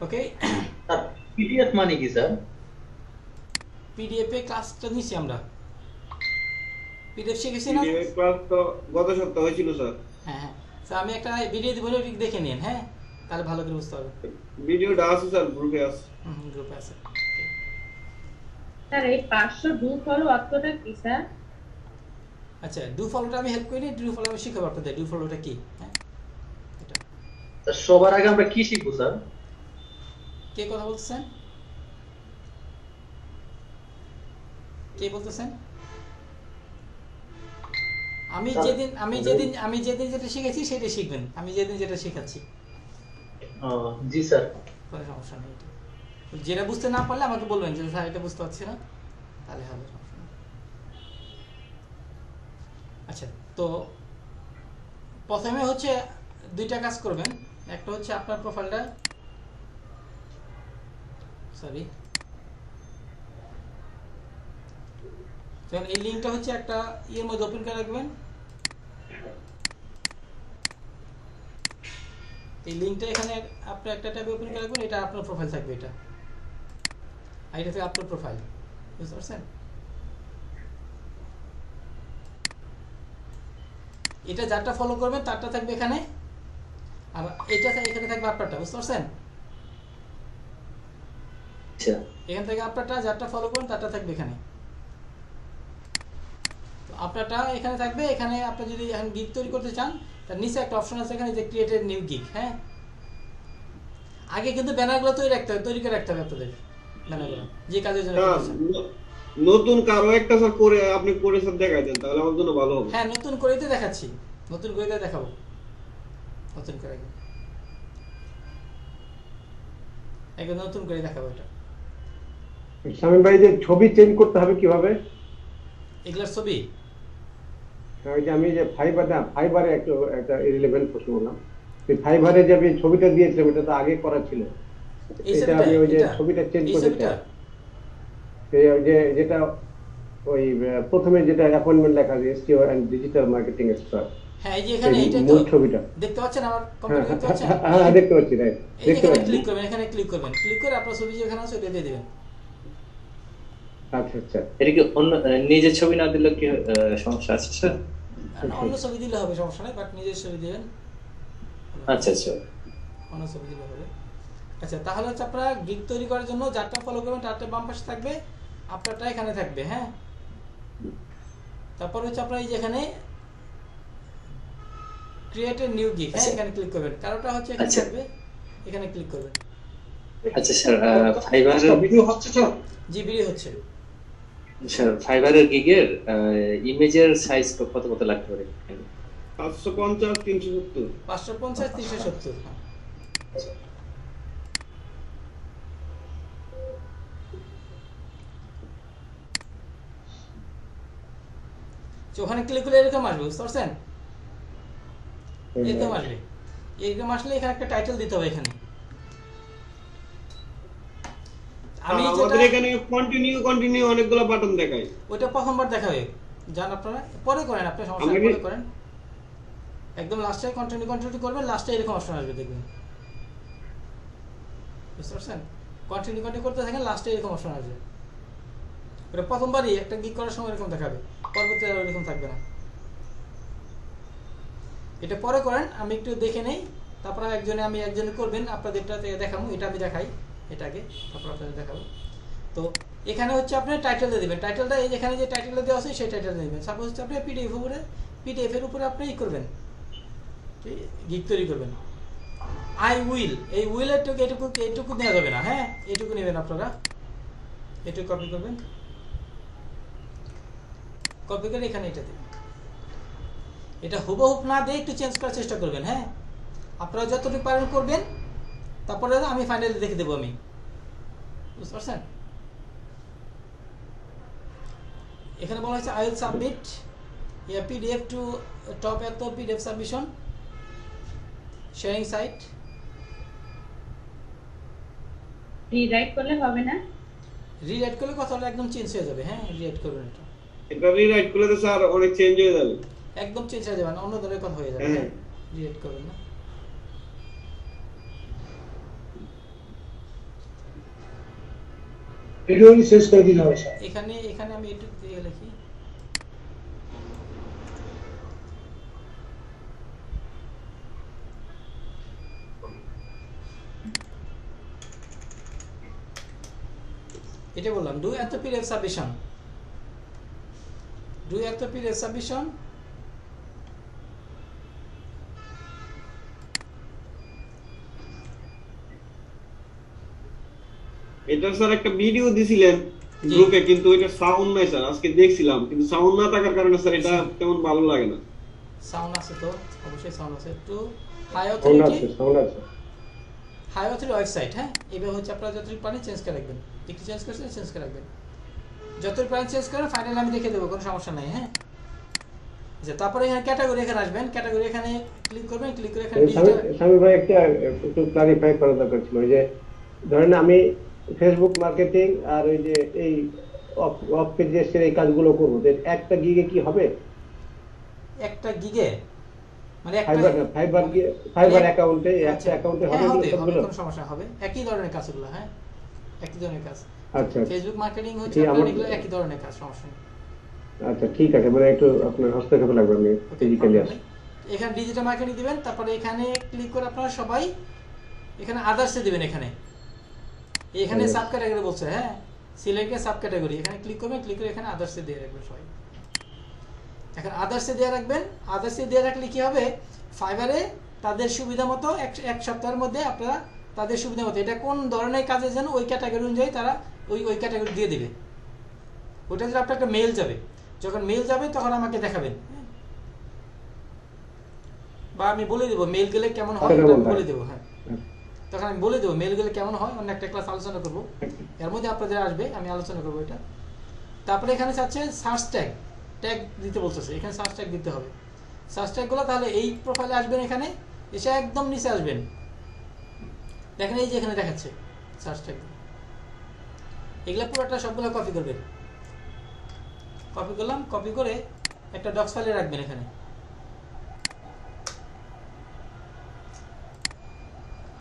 ওকে, পিডিএফ মানে কি স্যার? পিডিএফ এ ক্লাসটা নিছি আমরা, পিডিএফ শিখেছি না? পিডিএফ ক্লাস তো গত সপ্তাহে হয়েছিল স্যার। হ্যাঁ হ্যাঁ, স্যার আমি একটা ভিডিও দিব, দেখে নিন। হ্যাঁ, তাহলে ভালো করে বুঝতে হবে। ভিডিওটা আছে স্যার, গ্রুপে আছে। গ্রুপে আছে। স্যার এই 500 ডু ফলো অর্থটা কি স্যার? আচ্ছা, ডু ফলোটা আমি হেল্প করি, ডু ফলো আমি শিখাবো আপনাদের। ডু ফলোটা কি? হ্যাঁ, এটা স্যার সবার আগে আমরা কি শিখবো স্যার? কে কথা বলতেছেন? কে বলতেছেন? আমি যেদিন যেটা শিখেছি সেটা শিখবেন, আমি যেদিন যেটা শেখাচ্ছি। জি স্যার। কোনো সমস্যা নেই। যেটা বুঝতে না পারলে আমাকে বলবেন যে স্যার এটা বুঝতে পারছি না, তাহলে হবে, সমস্যা নেই। আচ্ছা, তো প্রথমে হচ্ছে দুইটা কাজ করবেন। একটা হচ্ছে আপনার প্রোফাইলটা, সরি, এই লিঙ্কটা হচ্ছে একটা ইয়ের মধ্যে ওপেন করে রাখবেন। এই লিঙ্কটা এখানে আপনি একটা ট্যাবে ওপেন করে রাখবেন, এটা আপনার প্রোফাইল থাকবে, এটা আর এটা থেকে আপনার প্রোফাইল, বুঝতে পারছেন? এটা যারটা ফলো করবেন তারটা থাকবে এখানে, আর এটা এখানে থাকবে আপনারটা, বুঝতে পারছেন? এখান থেকে আপনারটা যারটা ফলো করবেন তারটা থাকবে এখানে, আপনারটা এখানে থাকবে। এখানে আপনি যদি এখন গিগ তৈরি করতে চান, তার নিচে একটা অপশন আছে এখানে যে ক্রিয়েটেড নিউ গিগ। হ্যাঁ, আগে কিন্তু ব্যানারগুলো তৈরি করে রাখতে হবে আপনাদের, ব্যানারগুলো যে কাজের জন্য করতেছেন। নতুন কারো একটা স্যার করে আপনি করে স্যার দেখাই দেন, তাহলে আমার জন্য ভালো হবে। হ্যাঁ, নতুন করেই তো দেখাচ্ছি, নতুন করে দেখাবো, নতুন করে একদম নতুন করে দেখাবো এটা। শামীম ভাই, যে ছবি চেঞ্জ করতে হবে কিভাবে? এগুলার ছবি ওই যে আমি যে ফাইবারে একটা ইরিলেভেন্ট প্রশ্ন বললাম, ফাইবারে যে আমি ছবিটা দিয়েছিলাম এটা তো আগে করা ছিল, এটা আমি ওই যে ছবিটা চেঞ্জ করতে চাই, যেটা ওই প্রথমে যেটা অ্যাপয়েন্টমেন্ট লেখা আছে SEO and digital marketing expert. হ্যাঁ, এই যে এখানে এইটা তো ছবিটা দেখতে পাচ্ছেন, আমার কম্পিউটারে দেখতে পাচ্ছেন? হ্যাঁ, দেখতে পাচ্ছি, রাইট, দেখতে পাচ্ছি। ক্লিক করবেন, এখানে ক্লিক করবেন, ক্লিক করে আপনার ছবি যেখানে আছে ওটা দিয়ে দিবেন। আচ্ছা আচ্ছা, এটা কি অন্য নিজের ছবি না দিলে কি সমস্যা আছে স্যার? অন্য ছবি দিলে হবে, সমস্যা নাই, বাট নিজের ছবি দিবেন। আচ্ছা আচ্ছা, অন্য ছবি দিলে হবে। আচ্ছা, তাহলে হচ্ছে আপনারা গিগ তৈরি করার জন্য যারটা ফলো করবেন তারটা বাম পাশে থাকবে, আপনারটা এখানে থাকবে। হ্যাঁ, তারপর হচ্ছে আপনারা এই যে এখানে ক্রিয়েট এ নিউ গিগ, হ্যাঁ এখানে ক্লিক করবেন। কারোটা হচ্ছে এখানে থাকবে, এখানে ক্লিক করবেন। আচ্ছা স্যার, ফাইবার ভিডিও হচ্ছে স্যার? জি, ভিডিও হচ্ছে। স্যার ফাইবারের গিগের ইমেজের সাইজ কত কত লাগতে পারে? 550 370। 550 370। ওখানে ক্লিক করলে এরকম আসবে, বুঝতে পারছেন? এরকম আসবে। এরকম আসলে এখানে একটা টাইটেল দিতে হবে এখানে। আমি আমাদের এখানে কন্টিনিউ অনেকগুলো বাটন দেখায়। ওটা প্রথমবার দেখাবে, জান আপনারা পরে করেন, আপনি সমস্যা নেই, পরে করেন। একদম লাস্টে কন্টিনিউ করবেন, লাস্টে এরকম অপশন আসবে দেখবেন, বুঝতে পারছেন? কন্টিনিউ করতে থাকেন, লাস্টে এরকম অপশন আসবে। এটা প্রথমবারই একটা গিগ করার সময় এরকম দেখাবে, পরবর্তী আর এরকম থাকবে না। এটা পরে করেন, আমি একটু দেখে নেই, তারপর আমি একজনে করবেন, আপনাদেরটা দেখাবো। এটা আমি দেখাই এটাকে, তারপর আপনাদের দেখাবো। তো এখানে হচ্ছে আপনি টাইটেলটা দিবেন। টাইটেলটা এই যেখানে যে টাইটেলটা দেওয়া আছে সেই টাইটেলটা দিবেন। সাপোজ হচ্ছে আপনি পিডিএফ এর উপরে আপনি করবেন, গিগ তৈরি করবেন। আই উইল, এই উইলের এইটুকু নেওয়া যাবে না, হ্যাঁ, এইটুকু নেবেন আপনারা। এটুকু কপি করবেন, কপি করে এখানে এটা দিবেন। এটা হুবহুব না দিয়ে একটু চেঞ্জ করার চেষ্টা করবেন, হ্যাঁ। আপনারা যতটুকু পারেন করবেন, তারপরে আমি ফাইনালি দেখে দেবো আমি, বুঝতে পারছেন? এখানে বলা হয়েছে I will submit a PDF to top at the PDF submission sharing site. Rewrite করলে হবে না? রিরাইট করলে কথাটা একদম চেঞ্জ হয়ে যাবে, হ্যাঁ, রিরাইট করবেন এটা। এটা রিরাইট করলে তো স্যার অনেক চেঞ্জ হয়ে যাবে, একদম চেঞ্জ হয়ে যাবে না, অন্য ধরনের কথা হয়ে যাবে, হ্যাঁ, রিরাইট করবেন না। ভিডিও শেষ করে দিতে হবে স্যার। এখানে আমি একটু দিয়ে লিখি, এটা বললাম do at the PDF submission, do at the PDF submission. এটা স্যার একটা ভিডিও দিছিলেন গ্রুপে, কিন্তু এটা সাউন্ড নাই স্যার, আজকে দেখছিলাম, কিন্তু সাউন্ড না থাকার কারণে স্যার এটা তেমন ভালো লাগে না। সাউন্ড আছে তো, অবশ্যই সাউন্ড আছে। একটু হাই অথরিটি ওয়েবসাইট, হ্যাঁ, এবার হচ্ছে আপনারা যতটুকু পারেন চেঞ্জ করে রাখবেন, একটু চেঞ্জ করে রাখবেন, যতটুকু পারেন চেঞ্জ করে ফাইনালি আমি দেখে দেবো, কোনো সমস্যা নাই, হ্যাঁ। আচ্ছা, তারপরে এখানে ক্যাটাগরি, এখানে আসবেন, ক্যাটাগরি এখানে ক্লিক করবেন, ক্লিক করে এখানে স্বামী ভাই একটা একটু ক্লারিফাই করা দরকার ছিল। ওই যে ধরেন আমি ফেসবুক মার্কেটিং আর ওই যে এই অফ পেজের এই কাজগুলো করবো, একটা গিগে কি হবে? একটা গিগে মানে ফাইবার অ্যাকাউন্টে একটা অ্যাকাউন্টে হবে সবগুলো? কোনো সমস্যা হবে, একই ধরনের কাজগুলো, হ্যাঁ, একই ধরনের কাজ। আচ্ছা, ফেসবুক মার্কেটিং হচ্ছে আপনাদের এগুলো একই ধরনের কাজ, সমস্যা নেই। আচ্ছা, ঠিক আছে, মানে একটু আপনার হস্তক্ষেপ লাগবে, আমি ফিজিক্যালি আসি। এখানে ডিজিটাল মার্কেটিং দিবেন, তারপরে এখানে ক্লিক করে আপনারা সবাই এখানে আদার্সে দিবেন। এখানে সাব ক্যাটাগরি বলছে, হ্যাঁ, সিলেক্টে সাব ক্যাটাগরি, এখানে ক্লিক করবেন, ক্লিক করে এখানে আদার্সে দিয়ে রাখবেন সবাই। এখন আদার্সে দিয়ে রাখবেন, আদার্সে দিয়ে রাখলে কি হবে, ফাইবারে তাদের সুবিধা মতো এক সপ্তাহের মধ্যে আপনারা তাদের সুবিধা মতো এটা কোন ধরনের কাজে যেন ওই ক্যাটাগরি অনুযায়ী তারা ওই ক্যাটাগরি দিয়ে দিবে। ওটা যদি আপনার একটা মেল যাবে, যখন মেল যাবে তখন আমাকে দেখাবেন, বা আমি বলে দেবো মেল গেলে কেমন হয়, বলে দেবো, হ্যাঁ, তখন আমি বলে দেবো মেল গেলে কেমন হয়, অন্য একটা ক্লাস আলোচনা করবো, এর মধ্যে আপনাদের আসবে, আমি আলোচনা করবো এটা। তারপরে এখানে চাচ্ছে সার্চ ট্যাগ দিতে বলতেছে, এখানে সার্চ ট্যাগ দিতে হবে। সার্চ ট্যাগগুলো তাহলে এই প্রোফাইলে আসবেন, এখানে এসে একদম নিচে আসবেন, দেখেন এই যে এখানে দেখাচ্ছে সার্চ ট্যাগ, এগুলো পুরোটা সবগুলো কপি করবেন। কপি করলাম, কপি করে একটা ডক্স ফাইলে রাখবেন এখানে,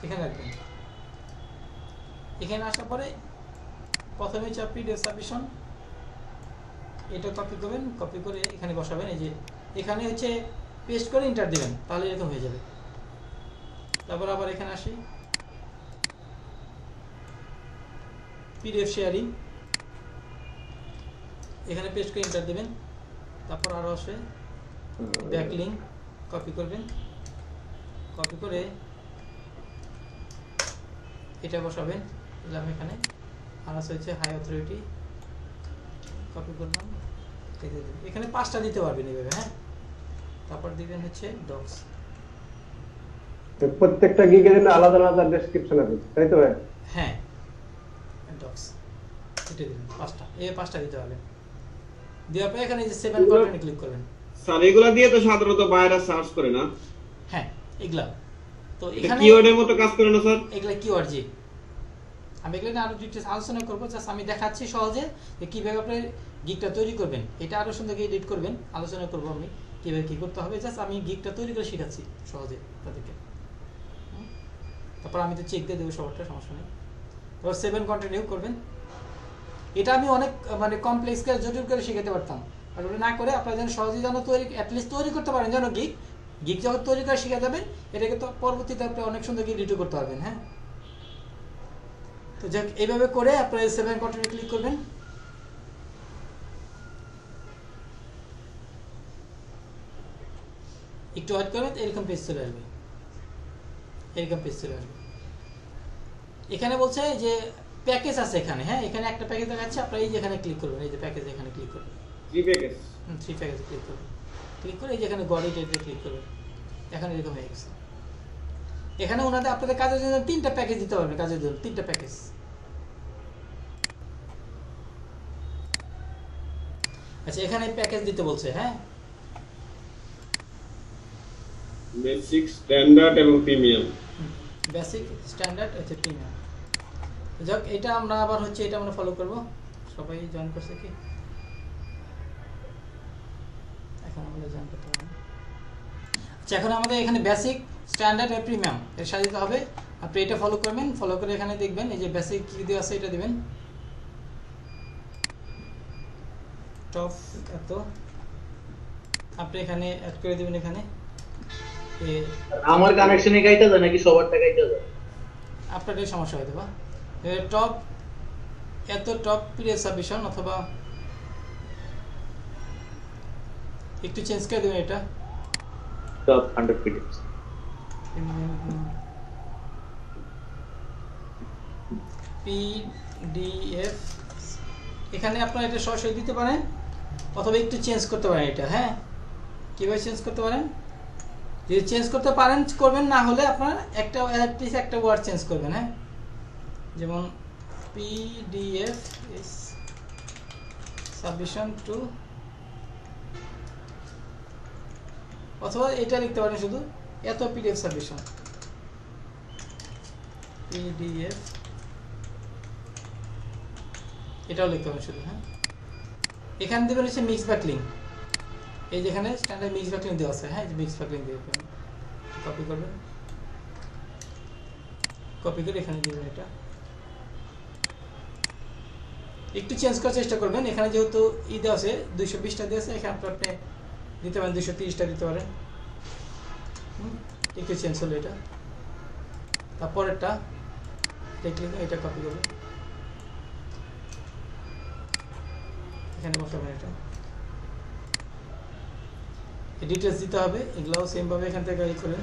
এখানে রাখবেন। এখানে আসার পরে প্রথমে হচ্ছে পিডিএফ সাবমিশন, এটা কপি করবেন, কপি করে এখানে বসাবেন, এই যে এখানে হচ্ছে পেস্ট করে এন্টার দিবেন, তাহলে এরকম হয়ে যাবে। তারপর আবার এখানে আসি, পিডিএফ শেয়ারিং, এখানে পেস্ট করে এন্টার দিবেন। তারপর আরও আসবে ব্যাকলিঙ্ক, কপি করবেন, কপি করে এটা বসাবেন, দিলাম এখানে। আর আছে হচ্ছে হাই অথরিটি, কপি করলাম, এখানে 5টা দিতে পারবেন এইভাবে। হ্যাঁ, তারপর দিবেন হচ্ছে ডক্স। প্রত্যেকটা গিগের জন্য আলাদা আলাদা ডেসক্রিপশন আছে, তাই তো ভাই? হ্যাঁ, ডক্স এটা দিবেন 5টা, এই 5টা দিতে হবে। দেওয়ার পরে এখানে যে 7 বাটনে ক্লিক করবেন। স্যার এগুলা দিয়ে তো সাধারণত বাইরে সার্চ করে না? হ্যাঁ, এগুলা তো এটা এখানে কিওয়ার্ডের মতো কাজ করে না স্যার? এগুলা কিওয়ার্ড, জি আমি এগুলো নিয়ে আরো ডিটেইলস আলোচনা করব। জাস্ট আমি দেখাচ্ছি সহজে যে কিভাবে আপনি গিগটা তৈরি করবেন। এটা আরো সুন্দর করে এডিট করবেন, আলোচনা করব আমি কিভাবে কি করতে হবে। জাস্ট আমি গিগটা তৈরি করে শেখাচ্ছি সহজে তাদেরকে। তারপর আমি তো চেক দিয়ে দেবো সবটা, সমস্যা নেই। তারপর 7 কন্টিনিউ করবেন। এটা আমি অনেক মানে কমপ্লেক্স করে জটিল করে শেখাতে পারতাম, আর ওটা না করে আপনারা যেন সহজেই যেন তৈরি অ্যাটলিস্ট তৈরি করতে পারেন, যেন গিগ যখন তৈরি করে শিখে যাবেন, এটাকে তো পরবর্তীতে আপনি অনেক সুন্দর করে এডিটও করতে পারবেন। হ্যাঁ, তো যাক এইভাবে করে আপনারা 7 কন্টিনিউ ক্লিক করবেন। একটু ওয়েট করবেন, এরকম পেজ চলে আসবে, এরকম পেজ চলে আসবে। এখানে বলছে যে প্যাকেজ আছে এখানে। হ্যাঁ, এখানে একটা প্যাকেজ দেখাচ্ছে, আপনারা এই যেখানে ক্লিক করবেন, এই যে প্যাকেজ এখানে ক্লিক করবেন, 3 প্যাকেজ 3 প্যাকেজ ক্লিক করবেন। ক্লিক করে এই যেখানে গড ইটে ক্লিক করবেন, এখানে এরকম হয়ে গেছে। এখানে ওনাদের আপনাদের কাজের জন্য 3টা প্যাকেজ দিতে পারবেন, কাজের জন্য 3টা প্যাকেজ। আচ্ছা, এখানে প্যাকেজ দিতে বলছে। হ্যাঁ, বেসিক, স্ট্যান্ডার্ড এবং প্রিমিয়াম। বেসিক, স্ট্যান্ডার্ড হচ্ছে প্রিমিয়াম। যাক, এটা আমরা আবার হচ্ছে এটা আমরা ফলো করব। সবাই জয়েন করছে কি? এখন আমরা জয়েন করতে পারবো। আচ্ছা, এখন আমাদের এখানে বেসিক, স্ট্যান্ডার্ড আর প্রিমিয়াম এর সাথে দিতে হবে। আপনি এটা ফলো করবেন, ফলো করে এখানে দেখবেন এই যে বেসিক কি দেওয়া আছে এটা দিবেন, টপ এত আপনি এখানে অ্যাড করে দিবেন। এখানে আমার কানেকশনে গাইটা যায় নাকি সবারটা গাইটা যায়? আপনাদের সমস্যা হয়তো বা টপ এত টপ পিরিয়ড সাবমিশন, অথবা একটু চেঞ্জ করে দেবেন এটা টপ 100 পিডিএফ পিডিএফ। এখানে আপনারা এটা সরাসরি দিতে পারেন অথবা একটু চেঞ্জ করতে পারেন এটা। হ্যাঁ, কিভাবে চেঞ্জ করতে পারেন? যদি চেঞ্জ করতে পারেন করবেন, না হলে আপনার একটা অ্যাটলিস্ট একটা ওয়ার্ড চেঞ্জ করবেন। হ্যাঁ, যেমন পিডিএফ ইজ সাবমিশন টু, অথবা এটা লিখতে পারেন শুধু এত পিডিএফ সাবমিশন, পিডিএফ এটাও লিখতে পারেন শুধু। হ্যাঁ, এখানে দেবেন হচ্ছে মিক্স ব্যাকলিং। এই যেখানে স্ট্যান্ডার্ড মিক্স ব্যাকলিং দেওয়া আছে। হ্যাঁ, মিক্স ব্যাকলিং দিয়ে কপি করবেন, কপি করে এখানে দিবেন। এটা একটু চেঞ্জ করার চেষ্টা করবেন। এখানে যেহেতু ই দেওয়া আছে 220টা দেওয়া আছে, এখানে আপনি দিতে পারেন 230টা দিতে পারেন। একটু চেঞ্জ হলো এটা। তারপরেরটা দেখলেন, এটা কপি করবেন, এখানে বসাবেন। এটা ডিটেলস দিতে হবে, এগুলাও সেম ভাবে এখান থেকে ই করেন।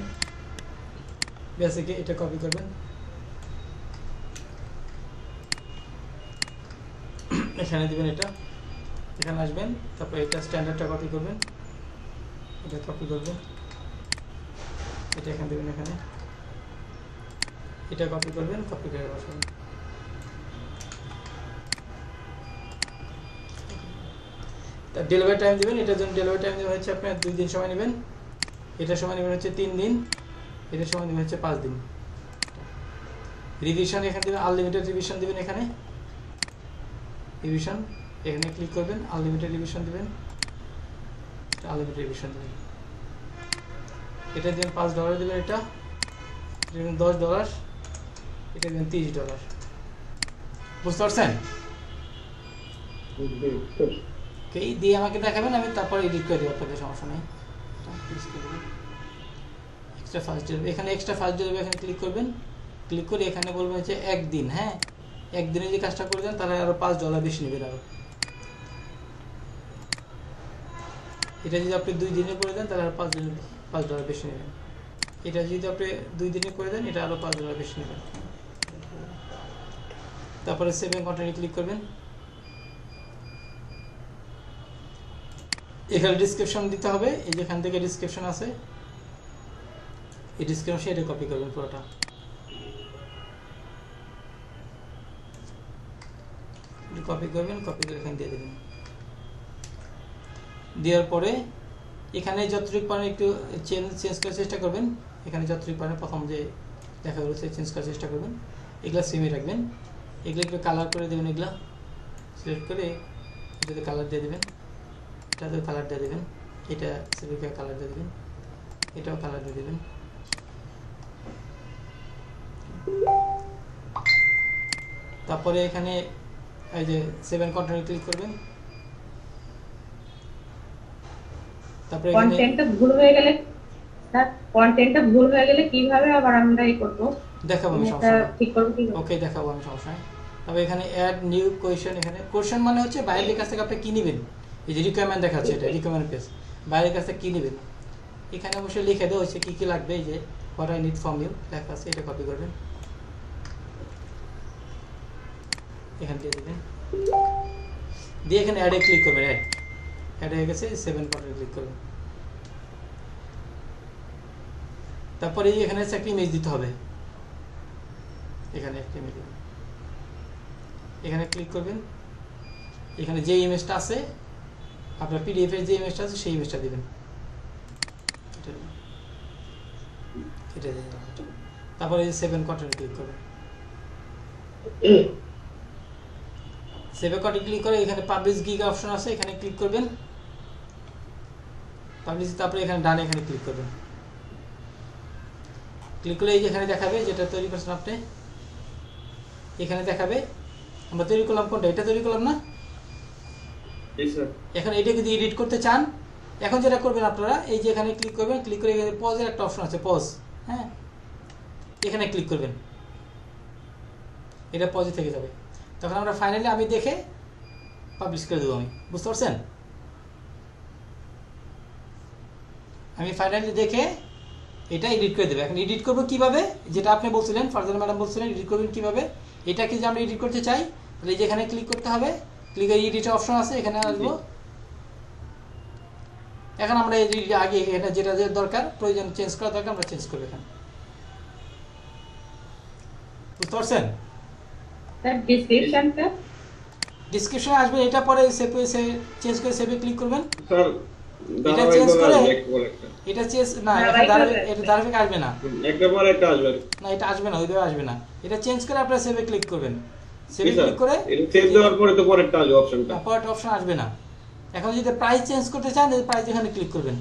বেসিকে এটা কপি করবেন, এখানে দিবেন। এটা এখানে আসবেন, তারপর এটা স্ট্যান্ডার্ডটা কপি করবেন, এটা কপি করবেন, এটা এখানে দিবেন। এখানে এটা কপি করবেন, কপি করে বসাবেন। ডেলিভারি টাইম দিবেন। এটার জন্য ডেলিভারি টাইম দেওয়া হচ্ছে আপনার 2 দিন সময় নেবেন, এটার সময় নেবেন হচ্ছে 3 দিন, এটার সময় নেবেন হচ্ছে 5 দিন। রিভিশন এখানে দিবেন, আনলিমিটেড রিভিশন দিবেন। এখানে রিভিশন এখানে ক্লিক করবেন, আনলিমিটেড রিভিশন দিবেন, আনলিমিটেড রিভিশন দিবেন। এটা দিবেন $5 দিবেন, এটা দিবেন $10, এটা দিবেন $30। বুঝতে পারছেন? এই দিয়ে আমাকে দেখাবেন, আমি তারপর এডিট করে দেবো, আপনাদের সমস্যা নেই। এক্সট্রা ফার্স্ট ডে, এখানে এক্সট্রা ফার্স্ট ডে এখানে ক্লিক করবেন, ক্লিক করে এখানে বলবেন হচ্ছে 1 দিন। হ্যাঁ, 1 দিনে যে কাজটা করে দেন তাহলে আরো $5 বেশি নেবেন। আরো এটা যদি আপনি 2 দিনে করে দেন তাহলে আরো $5 বেশি নেবেন। এটা যদি আপনি 2 দিনে করে দেন এটা আরো $5 বেশি নেবেন। তারপরে সেভ এন্ড কন্টিনিউ ক্লিক করবেন। এখানে ডেসক্রিপশন দিতে হবে, এই যেখান থেকে ডেসক্রিপশন আছে, এই ডেসক্রিপশন এটা কপি করবেন পুরোটা। কপি করবেন, কপি করে এখানে দিয়ে দেবেন। দেওয়ার পরে এখানে যতটুকু পারেন একটু চেঞ্জ করার চেষ্টা করবেন। এখানে যতটুকু পারেন প্রথম যে দেখা গেলো সে চেঞ্জ করার চেষ্টা করবেন। এগুলা সেমই রাখবেন, এগুলো একটু কালার করে দেবেন, এগুলা সিলেক্ট করে এটাতে কালার দিয়ে দেবেন, এটাতে কালার দিয়ে দেবেন, এটা সিলেক্ট করে কালার দিয়ে দেবেন, এটাও কালার দিয়ে দেবেন। তারপরে এখানে এই যে 7 কন্টেন্ট ক্লিক করবেন। তারপরে এখানে কন্টেন্টটা ভুল হয়ে গেলে স্যার, কন্টেন্টটা ভুল হয়ে গেলে কিভাবে আবার আমরা এই করব? দেখাবো আমি এটা সমস্যা ঠিক করব কি? ওকে, দেখাবো আমি সমস্যা নাই। তবে এখানে অ্যাড নিউ কোয়েশ্চেন, এখানে কোয়েশ্চেন মানে হচ্ছে বাইরের কাছ থেকে আপনি কি নেবেন, এই যে রিকোয়ারমেন্ট দেখাচ্ছে, এটা রিকোয়ারমেন্ট পেজ, বাইরের কাছ থেকে কি নেবেন। এখানে অবশ্যই লিখে দেওয়া হচ্ছে কি কি লাগবে, এই যে what I need from you লেখা আছে, এটা কপি করবেন, এখান দিয়ে দেবেন, দিয়ে এখানে অ্যাডে ক্লিক করবেন। অ্যাড হয়ে গেছে, 7 কন্টেন্ট ক্লিক করবেন। তারপরে এখানে একটা ইমেজ দিতে হবে, এখানে একটা ইমেজ দিবেন, এখানে ক্লিক করবেন, এখানে যে ইমেজটা আছে আপনার পিডিএফ এর যে ইমেজটা আছে সেই ইমেজটা দিবেন, এটা দিয়ে দেবেন। তারপরে এই 7 কন্টেন্ট ক্লিক করবেন, 7 কন্টেন্ট ক্লিক করে এখানে পাবলিশ গিগ অপশন আছে, এখানে ক্লিক করবেন, পাবলিশ, তারপরে এখানে ডানে এখানে ক্লিক করবেন। ক্লিক করলে এই যে এখানে দেখাবে যেটা তৈরি করছেন আপনি, এখানে দেখাবে আমরা তৈরি করলাম কোনটা, এটা তৈরি করলাম না। এখন এটা যদি এডিট করতে চান, এখন যেটা করবেন আপনারা এই যে এখানে ক্লিক করবেন, ক্লিক করে এখানে পজের একটা অপশন আছে, পজ, হ্যাঁ, এখানে ক্লিক করবেন, এটা পজে থেকে যাবে। তখন আমরা ফাইনালি আমি দেখে পাবলিশ করে দেবো, আমি বুঝতে পারছেন, আমি ফাইনালি দেখে এটা এডিট করে দেবে। এখন এডিট করবো কিভাবে, যেটা আপনি বলছিলেন, ফারজানা ম্যাডাম বলছিলেন এডিট করবেন কিভাবে, এটাকে যে আমরা এডিট করতে চাই তাহলে যেখানে ক্লিক করতে হবে, ক্লিক করে এডিট অপশন আছে, এখানে আসবো। এখন আমরা আগে এখানে যেটা দরকার প্রয়োজন চেঞ্জ করা দরকার আমরা চেঞ্জ করবো এখানে, বুঝতে পারছেন। স্যার ডেসক্রিপশনটা, ডেসক্রিপশন আসবে, এটা পরে সেভে চেঞ্জ করে সেভে ক্লিক করবেন। স্যার এটা চেঞ্জ করে একটা এটা চেঞ্জ না, এটা ধারাবাহিক আসবে না, একটা পরে একটা আসবে না এটা আসবে না, ওইভাবে আসবে না। এটা চেঞ্জ করে আপনারা সেভে ক্লিক করবেন, সেভে ক্লিক করে এটা সেভ দেওয়ার পরে তো পরেরটা আসবে অপশনটা, পরেরটা অপশন আসবে না। এখন যদি প্রাইস চেঞ্জ করতে চান, এই প্রাইস এখানে ক্লিক করবেন,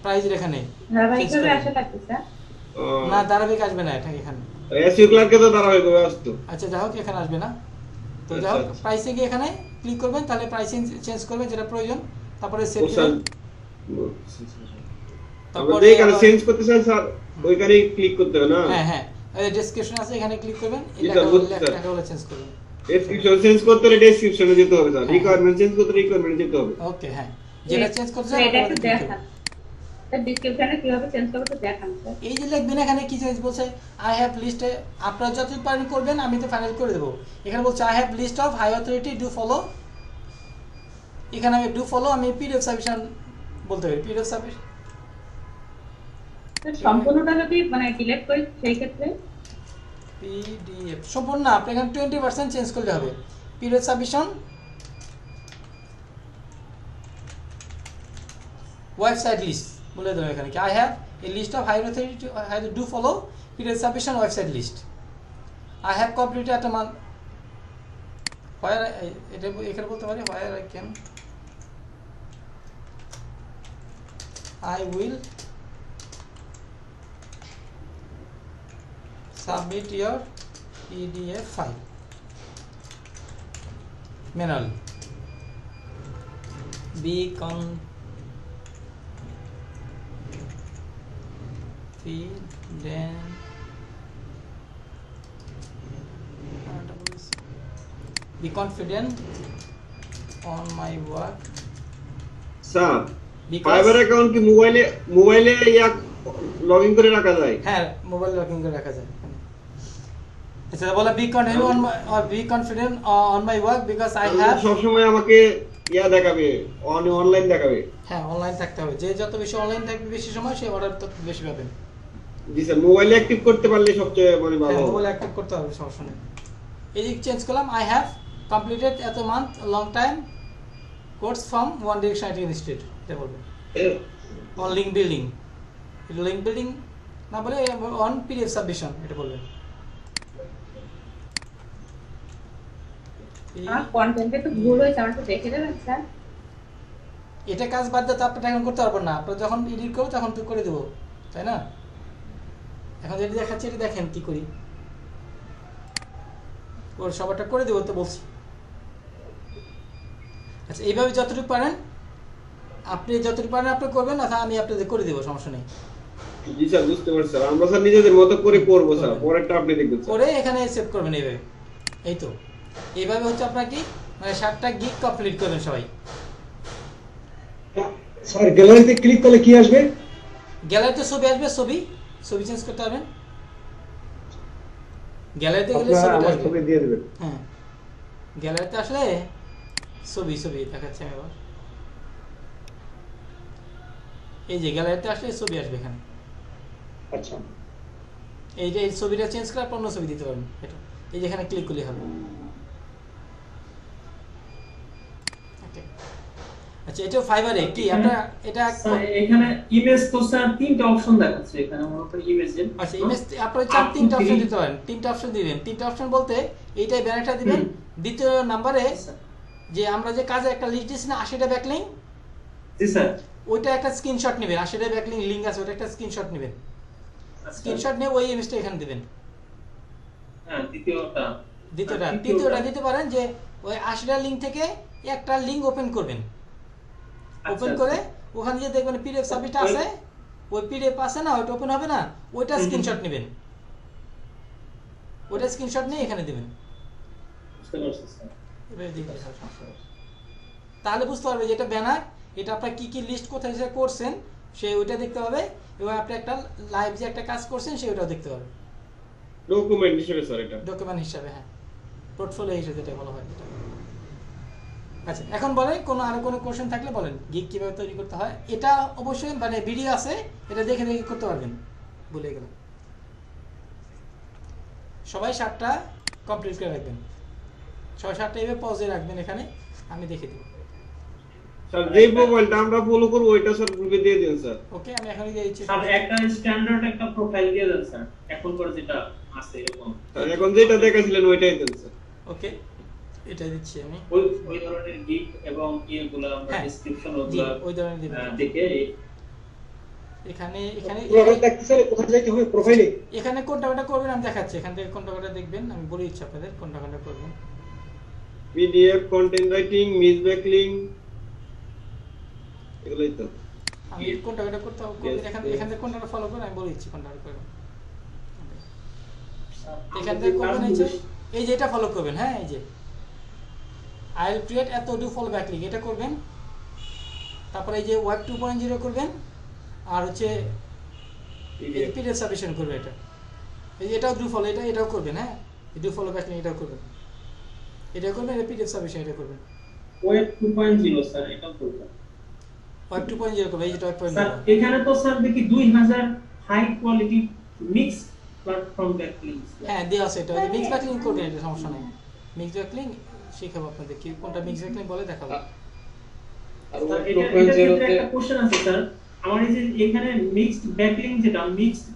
প্রাইজের এখানে ধারাবাহিকভাবে আসা লাগবে স্যার। না ধারাবাহিক আসবে না, এটা এখানে এসইও ক্লার্কে তো ধারাবাহিকভাবে আসতো। আচ্ছা যাই হোক এখানে আসবে না, তো যাই হোক প্রাইসে গিয়ে এখানে ক্লিক করবেন, তাহলে প্রাইসিং চেঞ্জ করবেন যেটা প্রয়োজন, তারপরে সেভ দিবেন। তারপরে এখানে চেঞ্জ করতে চাই স্যার, ওইখানে ক্লিক করতে হবে না। হ্যাঁ হ্যাঁ, এই ডেসক্রিপশন আছে, এখানে ক্লিক করবেন, এই লেখাগুলো চেঞ্জ করবেন। ডেসক্রিপশন চেঞ্জ করতে হলে ডেসক্রিপশনে যেতে হবে স্যার, রিকোয়ারমেন্ট চেঞ্জ করতে রিকোয়ারমেন্টে যেতে হবে। ওকে হ্যাঁ, যেটা চেঞ্জ করতে চান এটা একটু দেখান স্যার, ডেসক্রিপশনে কিভাবে চেঞ্জ করব তো দেখান স্যার। এই যে লিখবেন এখানে কি চেঞ্জ বলছে, আই হ্যাভ লিস্টে, আপনারা যতটুকু পারেন করবেন, আমি তো ফাইনাল করে দেব। এখানে বলছে I have list of high authority do follow, এখানে আমি ডু ফলো, আমি পিডিএফ সাবমিশন বলতে পারি, পিডিএফ সাবমিশন সম্পূর্ণটা যদি মানে ডিলিট করি সেই ক্ষেত্রে পিডিএফ সম্পূর্ণ না, আপনি এখানে 20% চেঞ্জ করলে হবে। পিডিএফ সাবমিশন ওয়েবসাইট লিস্ট বলে দেবেন এখানে কি I have a list of high authority do follow PDF submission website list, I have completed একটা মান হোয়ার, এটা এখানে বলতে পারি where I can I will submit your PDF file manually. Be confident on my work. Sir fibre account কি মোবাইলে login করে রাখা যায়? হ্যাঁ মোবাইল লগইন করে রাখা যায়। আচ্ছা বলা be confident on my be confident on my work because I have সব সময় আমাকে দেখাবে, অনলাইন দেখাবে। হ্যাঁ অনলাইন থাকতে হবে, যে যত বেশি অনলাইন থাকবে বেশি সময় সে অর্ডার তত বেশি পাবেন। জি স্যার, মোবাইলে অ্যাক্টিভ করতে পারলে সবচেয়ে মানে ভালো। হ্যাঁ মোবাইল অ্যাক্টিভ করতে হবে, সমস্যা নেই। এই যে চেঞ্জ করলাম, আই হ্যাভ কমপ্লিটেড এত month long time course from one direction IT institute, এটা বলবেন। অন লিঙ্ক বিল্ডিং, এটা লিঙ্ক বিল্ডিং না বলে অন পিডিএফ সাবমিশন, এটা বলবেন। আমার কন্টেন্টে তো ভুল হয়েছে, আমার তো দেখে দেবেন স্যার। এটা কাজ বাদ দিয়ে তো আপনি এখন করতে পারবেন না, আপনার যখন এডিট করবো তখন তো করে দেবো, তাই না? এখন যেটা দেখাচ্ছি এটা দেখেন কি করি, ওর সবারটা করে দেবো তো বলছি। আচ্ছা এইভাবে যতটুকু পারেন আপনি আপনি করবেন, না আমি আপনাদের করে দেবো, সমস্যা নেই। জি স্যার, বুঝতে পারছি স্যার, আমরা স্যার নিজেদের মতো করে করবো স্যার, পরেরটা আপনি দেখবেন স্যার। করে এখানে সেভ করবেন এইভাবে। এই তো এইভাবে হচ্ছে আপনার কি মানে 7টা গিগ কমপ্লিট করবেন সবাই। স্যার গ্যালারিতে ক্লিক করলে কি আসবে? গ্যালারিতে ছবি আসবে, ছবি চেঞ্জ করতে পারবেন। গ্যালারিতে গেলে আপনারা ছবিটা আমার আসবে। ছবি দিয়ে দেবেন। হ্যাঁ গ্যালারিতে আসলে ছবি দেখাচ্ছে আমি আবার। এই যে গ্যালারিতে আসলে ছবি আসবে এখানে। আচ্ছা এই যে এই ছবিটা চেঞ্জ করে আপনি অন্য ছবি দিতে পারবেন, এটা এই যে এখানে ক্লিক করলে হবে। ওকে আচ্ছা, এটা ফাইবারে কি আপনারা এটা এখানে ইমেজ তো স্যার 3টা অপশন দেখাচ্ছে এখানে, মূলত ইমেজের। আচ্ছা ইমেজ আপনারা 3টা অপশন দিতে পারেন, 3টা অপশন দিবেন। 3টা অপশন বলতে এইটাই ব্যানারটা দিবেন, দ্বিতীয় নম্বরে যে আমরা যে কাজে একটা লিস্ট দিছি না 80টা ব্যাকলিংক, জি স্যার, ওইটা একটা স্ক্রিনশট নেবেন। 80টা ব্যাকলিংক লিংক আছে, ওটা একটা স্ক্রিনশট নেবেন। স্ক্রিনশট নিয়ে ওই ইমেজটা এখানে দিবেন। হ্যাঁ দ্বিতীয়টা দিতে পারেন যে ওই 80টা লিংক থেকে একটা লিংক ওপেন করবেন। ওপেন করে ওখানে যে দেখবেন পিডিএফ সাবমিট আছে, ওই পিডিএফ আছে না, ওইটা ওপেন হবে না, ওইটা স্ক্রিনশট নেবেন। ওইটা স্ক্রিনশট নিয়ে এখানে দিবেন। বুঝতে পারছি স্যার। এবারে দেখবেন তাহলে বুঝতে পারবে যে এটা ব্যানার, এটা আপনার কি কি লিস্ট কোথায় করছেন সে ওইটা দেখতে পাবে, এবং আপনি একটা লাইভ যে একটা কাজ করছেন সেটাও দেখতে পাবে ডকুমেন্ট হিসেবে স্যার, এটা ডকুমেন্ট হিসাবে। হ্যাঁ পোর্টফোলিও হিসেবে যেটা বলা হয় এটা। আচ্ছা এখন বলেন আরো কোনো কোশ্চেন থাকলে বলেন, গিগ কিভাবে তৈরি করতে হয়। এটা অবশ্যই মানে ভিডিও আছে, এটা দেখে করতে পারবেন। বলে গেলাম সবাই 7টা কমপ্লিট করে রাখবেন, 6-7টা এভাবে পজে রাখবেন, এখানে আমি দেখে দেব। স্যার যে মোবাইলটা আমরা ফলো করব ওইটা স্যার গ্রুপে দিয়ে দেন স্যার। ওকে আমি এখনই দিয়ে দিচ্ছি স্যার একটা স্ট্যান্ডার্ড একটা প্রোফাইল দিয়ে দেন স্যার, এখন করে যেটা আছে এরকম। এখন যেটা দেখাছিলেন ওইটাই দেন স্যার। ওকে এটা দিচ্ছি আমি। ওই ধরনের গিগ এবং ইয়েগুলো আমরা ডেসক্রিপশন ওগুলো ওই ধরনের দিবেন। দেখে এখানে কোথায় যাইতে হবে প্রোফাইলে? এখানে কোনটা করবেন আমি দেখাচ্ছি, এখান থেকে কোনটা দেখবেন আমি বলে দিচ্ছি আপনাদের কোনটা করবেন। PDF, content writing, miss backlink, এগুলাই তো আমি কোনটা করতে হবে। এখান থেকে কোনটা ফলো করে আমি বলে দিচ্ছি কোনটা করবেন। এখান থেকে করবেন এই যে এটা ফলো করবেন। হ্যাঁ এই যে আই উইল ক্রিয়েট এত ডু ফলো ব্যাকলিংক, এটা করবেন। তারপরে এই যে ওয়েব 2.0 করবেন, আর হচ্ছে পিডিএফ সাবমিশন করবে। এটা এই যে এটাও ডু ফলো, এটাও করবেন। হ্যাঁ ডু ফলো ব্যাকলিংক এটাও করবেন, এটা করবেন। এটা পিডিএফ সাবমিশন এটা করবেন। ওয়েব 2.0 স্যার এটাও করবেন। ওয়েব 2.0 করবে, এই যে ওয়েব 2.0। স্যার এখানে তো স্যার দেখি 2000 high quality mix platform backlink. হ্যাঁ দেওয়া আছে, এটা মিক্স ব্যাকলিংক করবেন, এটা সমস্যা নেই। মিক্স ব্যাকলিংক শিখাবো আপনাদের কি কোনটা মিক্স ব্যাকলিংক বলে দেখাবো। আর স্যার ওয়েব এটা 2.0 তে একটা কোশ্চেন আছে স্যার, আমার এই যে এখানে মিক্সড ব্যাকলিংক যেটা মিক্সড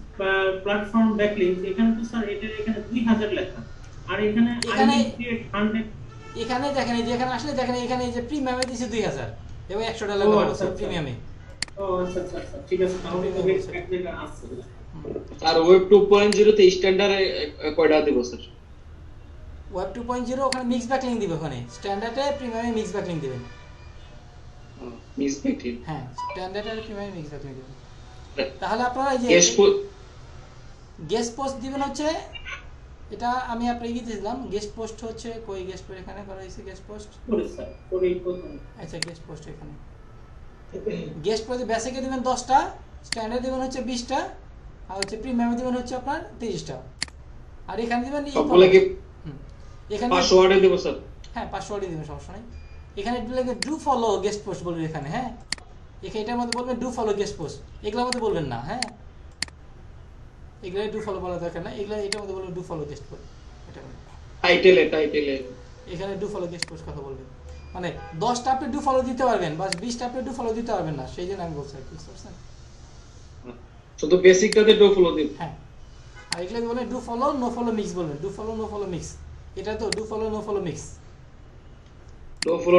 প্ল্যাটফর্ম ব্যাকলিংক, এখানে তো স্যার এটা এখানে 2000 লেখা, আর এখানে এখানে দেখেন এই যে এখানে আসলে দেখেন এখানে এই যে প্রিমিয়ামে দিয়েছে 2000 এবং $100 ব্যবহার করছে প্রিমিয়ামে। ও আচ্ছা আচ্ছা ঠিক আছে, তাহলে এক জায়গা আছে। আর ওয়েব 2.0 তে স্ট্যান্ডার্ডে কয়টা দেব স্যার? ওয়েব 2.0 ওখানে মিক্স ব্যাকলিংক দিবে, ওখানে স্ট্যান্ডার্ডে প্রিমিয়ামে মিক্স ব্যাকলিংক দিবেন। মিক্স ব্যাকলিংক, হ্যাঁ স্ট্যান্ডার্ড আর প্রিমিয়ামে মিক্স ব্যাকলিংক দিবেন। তাহলে আপনারা এই যে গেস্ট পোস্ট দিবেন হচ্ছে, এটা আমি আপনাকে দিয়েছিলাম। গেস্ট পোস্ট হচ্ছে কই গেস্ট পোস্ট এখানে করা হয়েছে। গেস্ট পোস্ট করে স্যার করে প্রথম। আচ্ছা গেস্ট পোস্ট এখানে গেস্ট পোস্ট বেসিকে দিবেন 10টা, স্ট্যান্ডার্ড দিবেন হচ্ছে 20টা, আর হচ্ছে প্রিমিয়ামে দিবেন হচ্ছে আপনার 30টা। আর এখানে দিবেন সবগুলো কি এখানে পাসওয়ার্ডে দেব স্যার? হ্যাঁ পাসওয়ার্ডে দিবেন, সমস্যা নাই। এখানে ডু ফলো গেস্ট পোস্ট বলবেন এখানে, হ্যাঁ এখানে এটার মধ্যে বলবেন ডু ফলো গেস্ট পোস্ট, এগুলোর মধ্যে বলবেন না, হ্যাঁ এগুলো ডু ফলো বলা দরকার না, এগুলো এটার মধ্যে বলবেন ডু ফলো গেস্ট পোস্ট। এটা টাইটেলে এখানে ডু ফলো গেস্ট পোস্ট কথা বলবেন, মানে 10টা আপনি ডু ফলো দিতে পারবেন বা 20টা আপনি ডু ফলো দিতে পারবেন না, সেই জন্য আমি বলছি আর কি, বুঝতে পারছেন? শুধু বেসিকটাতে ডো ফলো দিন। হ্যাঁ আর এগুলো বলবেন do follow no follow mix বলবেন, do follow no follow mix, এটা তো do follow no follow mix,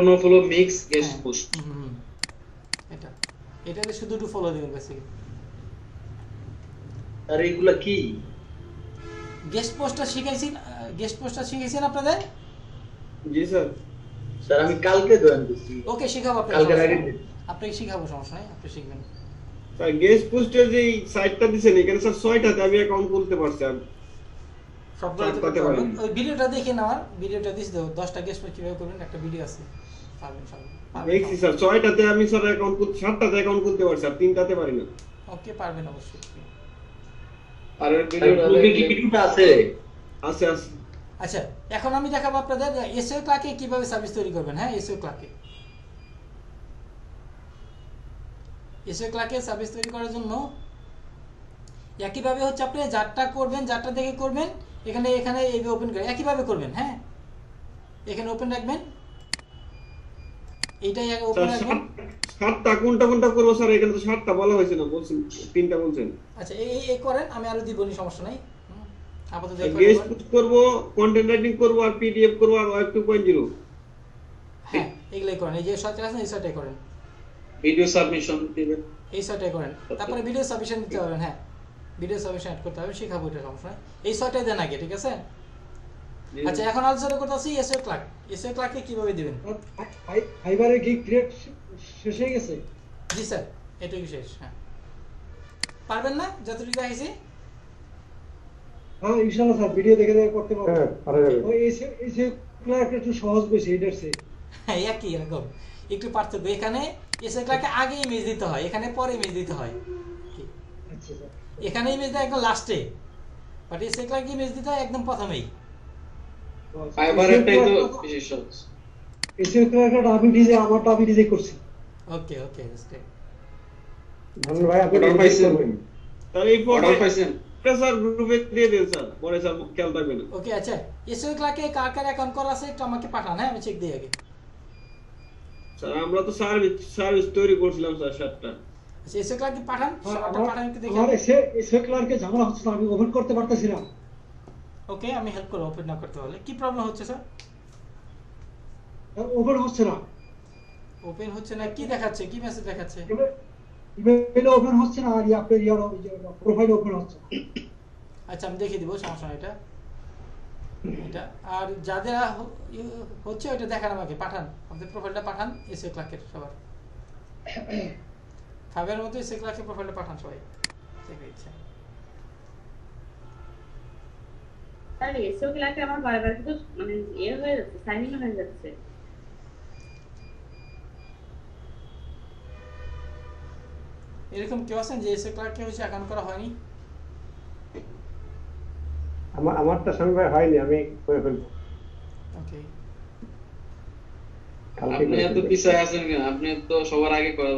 no follow mix guest post. এটাতে শুধু ডু ফলো দিবেন বেসিক্যালি। আর এগুলা কি? গেস্ট পোস্টটা শিখাইছেন আপনাদের? জি স্যার। স্যার আমি কালকে জয়েন করছি। ওকে শিখাবো আপনাকে শিখাবো, সমস্যা নাই, আপনি শিখবেন। স্যার গেস্ট পোস্টের যে সাইটটা দিবেন এখানে স্যার 6টাতে আমি অ্যাকাউন্ট খুলতে পারছি আর সবগুলো করতে পারবেন। ওই ভিডিওটা দেখে নাও, ভিডিওটা দিছি দাও 10টা গেস্ট পোস্ট কিভাবে করবেন, একটা ভিডিও আছে, পারবেন সব। দেখছি স্যার 6টাতে আমি স্যার অ্যাকাউন্ট খুলতে 7টাতে অ্যাকাউন্ট খুলতে পারছি আর 3টাতে পারি না। ওকে পারবেন অবশ্যই। আর ভিডিওটা আছে? আছে। আচ্ছা এখন আমি দেখাবো আপনাদের এসইও ক্লার্কে কিভাবে সার্ভিস তৈরি করবেন। হ্যাঁ এসইও ক্লার্কে সার্ভিস তৈরি করার জন্য একইভাবে হচ্ছে আপনি যারটা করবেন, যারটা দেখে করবেন, এখানে এই ওপেন করে একইভাবে করবেন। হ্যাঁ এখানে ওপেন রাখবেন, এইটাই ওপেন রাখবেন। 7টা কোনটা করব স্যার? এখানে তো 7টা বলা হয়েছে না, বলছেন 3টা বলছেন। আচ্ছা এই করেন, আমি আরো দিব সমস্যা নাই। আপাতত গেস্ট পোস্ট করব, কন্টেন্ট রাইটিং করব আর পিডিএফ করব আর ওয়েব 2.0। হ্যাঁ এগুলাই করেন, এই যে সাথে আছে এই সাথে করেন। ভিডিও সাবমিশন দিবেন, এই সাথে করেন, তারপরে ভিডিও সাবমিশন দিতে হবে। হ্যাঁ ভিডিও সাবমিশন অ্যাড করতে হবে, শিখাবো, এটা সমস্যা নাই। এই ছয়টাই দেন আগে, ঠিক আছে? আচ্ছা এখন আলোচনা করতেছি এসইও ক্লার্কে কিভাবে দিবেন। ফাইবারে কি ক্রিয়েট শেষ হয়ে গেছে? জি স্যার এটুকু শেষ। হ্যাঁ পারবেন না যতটুকু দেখাইছি? হ্যাঁ ইনশাআল্লাহ স্যার ভিডিও দেখে করতে পারবো। হ্যাঁ পারা যাবে। ওই এসইও ক্লার্ক একটু সহজ বেশি এটার চেয়ে। হ্যাঁ একই রকম, একটু পার্থক্য। এখানে এসইও ক্লার্কে আগে ইমেজ দিতে হয়, এখানে পরে ইমেজ দিতে হয়। আচ্ছা স্যার এখানে ইমেজ দেয় একদম লাস্টে, বাট এসইও ক্লার্কে ইমেজ দিতে হয় একদম প্রথমেই। ফাইবারেরটাই তো বিশেষ সহজ। এসইও ক্লার্কটা আমি ডিজাইন করছি। Okay that's great. ধন্যবাদ ভাই, আপনি অর্ডার পাইছেন? তাহলে এই অর্ডার পাইছেন? স্যার গ্রুপে দিয়ে দেন স্যার, পরে স্যার খেয়াল রাখবেন। ওকে আচ্ছা এসইও ক্লার্কে কার অ্যাকাউন্ট করা আছে একটু আমাকে পাঠান, হ্যাঁ আমি চেক দিই আগে। স্যার আমরা তো সার্ভিস তৈরি করছিলাম স্যার 7টা। আচ্ছা এসইও ক্লার্কে পাঠান, সেটা পাঠান একটু দেখি। আমার এসইও ক্লার্কে ঝামেলা হচ্ছে না, আমি ওপেন করতে পারতেছি না। ওকে আমি হেল্প করব ওপেন না করতে পারলে। কি প্রবলেম হচ্ছে স্যার? ওপেন হচ্ছে না। ওপেন হচ্ছে না কি দেখাচ্ছে, কি মেসেজ দেখাচ্ছে? ইমেইল ওপেন হচ্ছে না আর আপনার প্রোফাইল ওপেন হচ্ছে না। আচ্ছা আমি দেখিয়ে দিব, সমস্যা নাই। এটা আর যাদের হচ্ছে ওইটা দেখান, আমাকে পাঠান, আপনাদের প্রোফাইলটা পাঠান এসইও ক্লার্কের সবার। ফাইবারের মতো এসইও ক্লার্কের প্রোফাইলটা পাঠান সবাই, দেখে ইচ্ছা। তাহলে এসইও ক্লার্কে আমার বারবার তো মানে হয়ে যাচ্ছে, সাইন ইন হয়ে যাচ্ছে। এরকম কেউ আছেন যে এসইও ক্লার্কে হচ্ছে অ্যাকাউন্ট করা হয়নি? আমারটা স্বামী ভাই হয়নি, আমি করে ফেলবো। ওকে আপনি এত পিছায় আছেন কেন? আপনি তো সবার আগে করা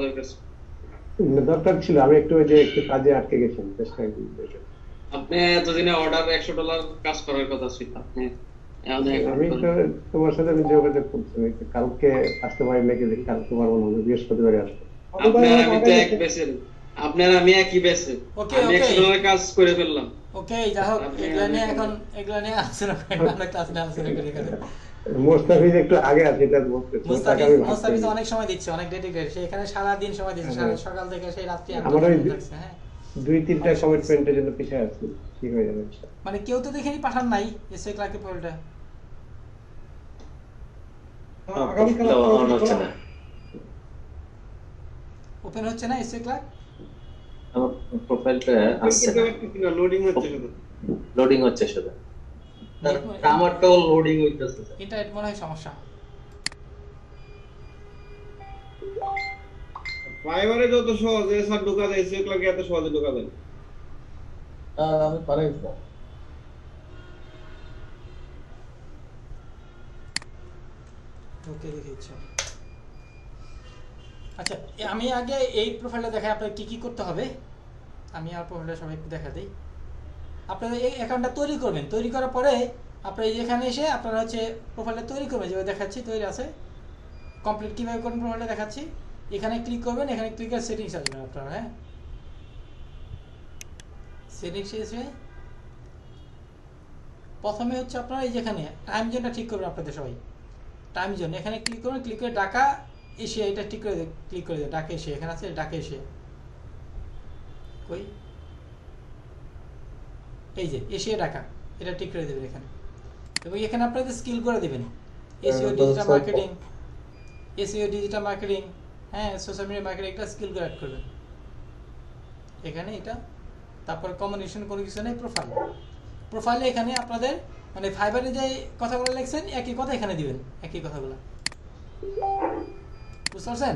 দরকার ছিল, আমি একটু কাজে আটকে গেছিলাম, চেষ্টা করি। আপনি এতদিনে অর্ডার $100 কাজ করার কথা ছিল। আপনি আমি তো তোমার সাথে আমি যোগাযোগ করছি, কালকে আসতে পারি নাকি দেখি, কালকে পারবো না, বৃহস্পতিবারে আসবো। আমি তো এক বেসের, আপনার আমি একই বেসে, আমি $100 কাজ করে ফেললাম। ওকে যা হোক, এগুলা নিয়ে আলোচনা করি, আমরা ক্লাস নিয়ে আলোচনা করি। মোস্তাফিজ একটু আগে আছে, এটা বলতে মোস্তাফিজ অনেক সময় দিচ্ছে, অনেক ডেডিকেটেড, সে এখানে সারা দিন সময় দিচ্ছে, সকাল থেকে সেই রাত্রি। আমার ওই 2-3টা কমিটমেন্টের জন্য পিছিয়ে আছি, ঠিক হয়ে যাবে। মানে কেউ তো দেখেনি পাঠান নাই এসইও ক্লার্কের প্রোফাইলটা? ওপেন হচ্ছে না এসইও ক্লার্ক? আমার প্রোফাইলটা আসছে না, লোডিং হচ্ছে শুধু। আমারটাও লোডিং হইতেছে। ইন্টারনেট মনে হয় সমস্যা। ফাইবারে যত সহজে স্যার ঢোকা যায়, এসইও ক্লার্কে এত সহজে ঢোকা যায়। আমি পারি স্যার। ওকে দেখিয়েছি। আচ্ছা আমি আগে এই প্রোফাইলটা দেখাই আপনার কি কি করতে হবে। আমি আর প্রোফাইলটা সবাই একটু দেখা দিই। আপনারা এই অ্যাকাউন্টটা তৈরি করবেন, তৈরি করার পরে আপনারা এখানে এসে আপনারা হচ্ছে প্রোফাইলটা তৈরি করবেন, যেভাবে দেখাচ্ছি তৈরি আছে। কমপ্লিট কীভাবে করবেন প্রোফাইলটা দেখাচ্ছি। এখানে ক্লিক করবেন, এখানে ক্লিক করে সেটিংস আসবেন আপনারা। হ্যাঁ, সেটিংস এসে প্রথমে হচ্ছে আপনারা এই যেখানে টাইম জোনটা ঠিক করবেন আপনাদের সবাই। টাইম জোন এখানে ক্লিক করবেন, ক্লিক করে ঢাকা এশিয়া এটা ঠিক করে ক্লিক করে দেবেন। ঢাকা এশিয়া এখানে আছে, ঢাকা এশিয়া কই, এই যে এশিয়া ঢাকা এটা ঠিক করে দেবেন এখানে। এবং এখানে আপনাদের স্কিল করে দেবেন SEO digital marketing, SEO digital marketing, হ্যাঁ সোশ্যাল মিডিয়া মার্কেটিং, একটা স্কিল করে অ্যাড করবেন এখানে এটা। তারপর কমিউনিকেশন কোনো কিছু নেই। প্রোফাইলে এখানে আপনাদের মানে ফাইবারে যে কথাগুলো লিখছেন একই কথা এখানে দিবেন, একই কথাগুলো, বুঝতে পারছেন?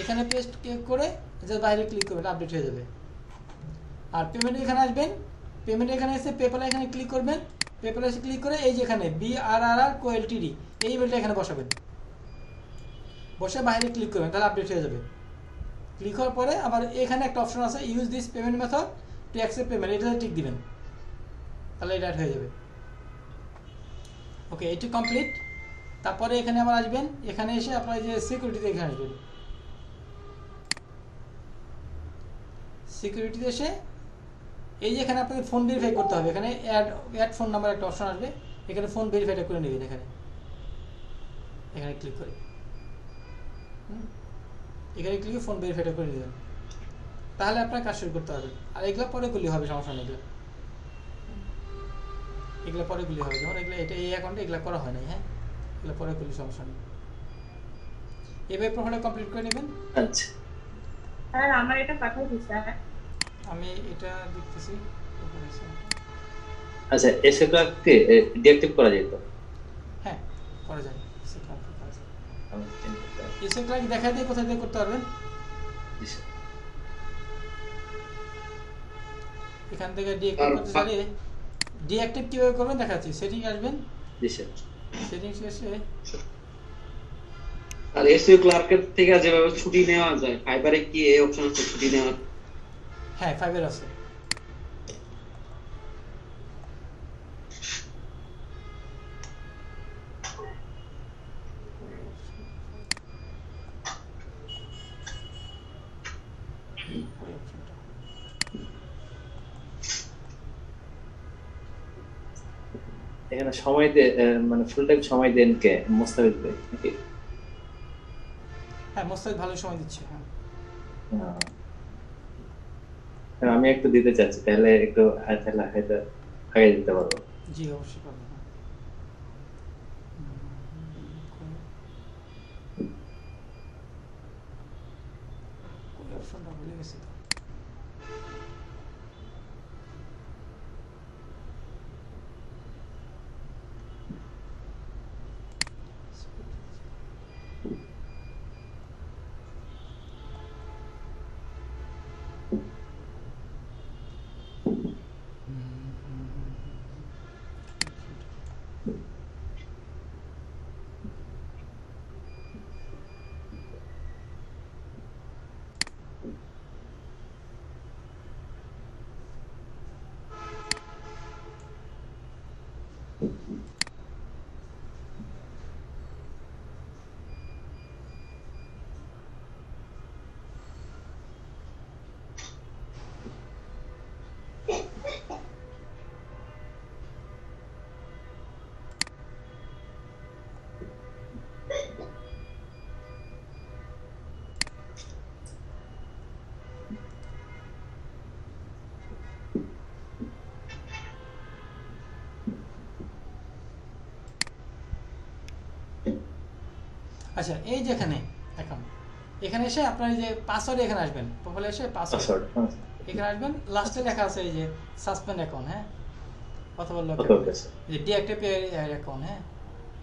এখানে পেস্ট করে যে বাইরে ক্লিক করবেন, আপডেট হয়ে যাবে। আর পেমেন্ট এখানে আসবেন, পেমেন্ট এখানে এসে পেপ্যাল এখানে ক্লিক করবেন, পেপ্যাল এসে ক্লিক করে এই যেখানে BRRR কোএলটিডি এই ইমেলটা এখানে বসাবেন, বসে বাইরে ক্লিক করবেন, তাহলে আপডেট হয়ে যাবে। ক্লিক হওয়ার পরে আবার এখানে একটা অপশন আছে use this payment method to accept payment, এটাতে টিক দিবেন, তাহলে এটা হয়ে যাবে। ওকে, এটি কমপ্লিট। তারপরে এখানে আবার আসবেন, এখানে এসে আপনার যে সিকিউরিটিতে এখানে আসবেন, সিকিউরিটিতে এসে এই যে এখানে আপনাদের ফোন ভেরিফাই করতে হবে, এখানে অ্যাড ফোন নাম্বার একটা অপশন আসবে, এখানে ফোন ভেরিফাইটা করে নেবেন এখানে ক্লিক করে, এখানে ক্লিক করে ফোন ভেরিফাইটা করে নেবেন, তাহলে আপনার কাজ শুরু করতে পারবেন। আর এগুলো পরে করলে হবে, সমস্যা নেই, এগুলো পরে করলে হবে। যেমন এগুলো এটা এই অ্যাকাউন্টে এগুলো করা হয় নাই, হ্যাঁ এগুলো পরে করলে সমস্যা নেই। এভাবে প্রোফাইলটা কমপ্লিট করে নেবেন। আচ্ছা স্যার আমার এটা পাঠাচ্ছি স্যার, আমি এটা দেখতেছি। আচ্ছা এসে ক্লার্ককে ডিঅ্যাক্টিভ করা যেত? হ্যাঁ করা যায়, এসে ক্লার্ক করা যায়। আমি চিন্তা করতে এসে ক্লার্ক দেখা দিয়ে কোথায় দিয়ে করতে পারবেন? এখান থেকে ডিঅ্যাক্টিভ করতে চাইলে ডিঅ্যাক্টিভ কিভাবে করবেন দেখাচ্ছি। সেটিং আসবেন, জি স্যার, সেটিংস এসে আর এসইও ক্লার্কের থেকে যেভাবে ছুটি নেওয়া যায়, ফাইবারে কি এই অপশন আছে ছুটি নেওয়ার? হ্যাঁ ফাইবার আছে। এখানে সময় মানে ফুল টাইম সময় দেন কে? মোস্তাফিজ ভাই নাকি? হ্যাঁ মোস্তাফিজ ভালো সময় দিচ্ছে। হ্যাঁ আমি একটু দিতে চাচ্ছি, তাহলে একটু তাহলে হয়তো আগে দিতে পারবো। জি অবশ্যই পারবো। অপশনটা ভুলে গেছি তো। আচ্ছা এই যেখানে এখানে এসে আপনার এই যে পাসওয়ার্ড এখানে আসবেন, প্রোফাইলে এসে পাসওয়ার্ড এখানে আসবেন, লাস্টে লেখা আছে এই যে সাসপেন্ড অ্যাকাউন্ট, হ্যাঁ অথবা লক যে ডিঅ্যাক্টিভ অ্যাকাউন্ট, হ্যাঁ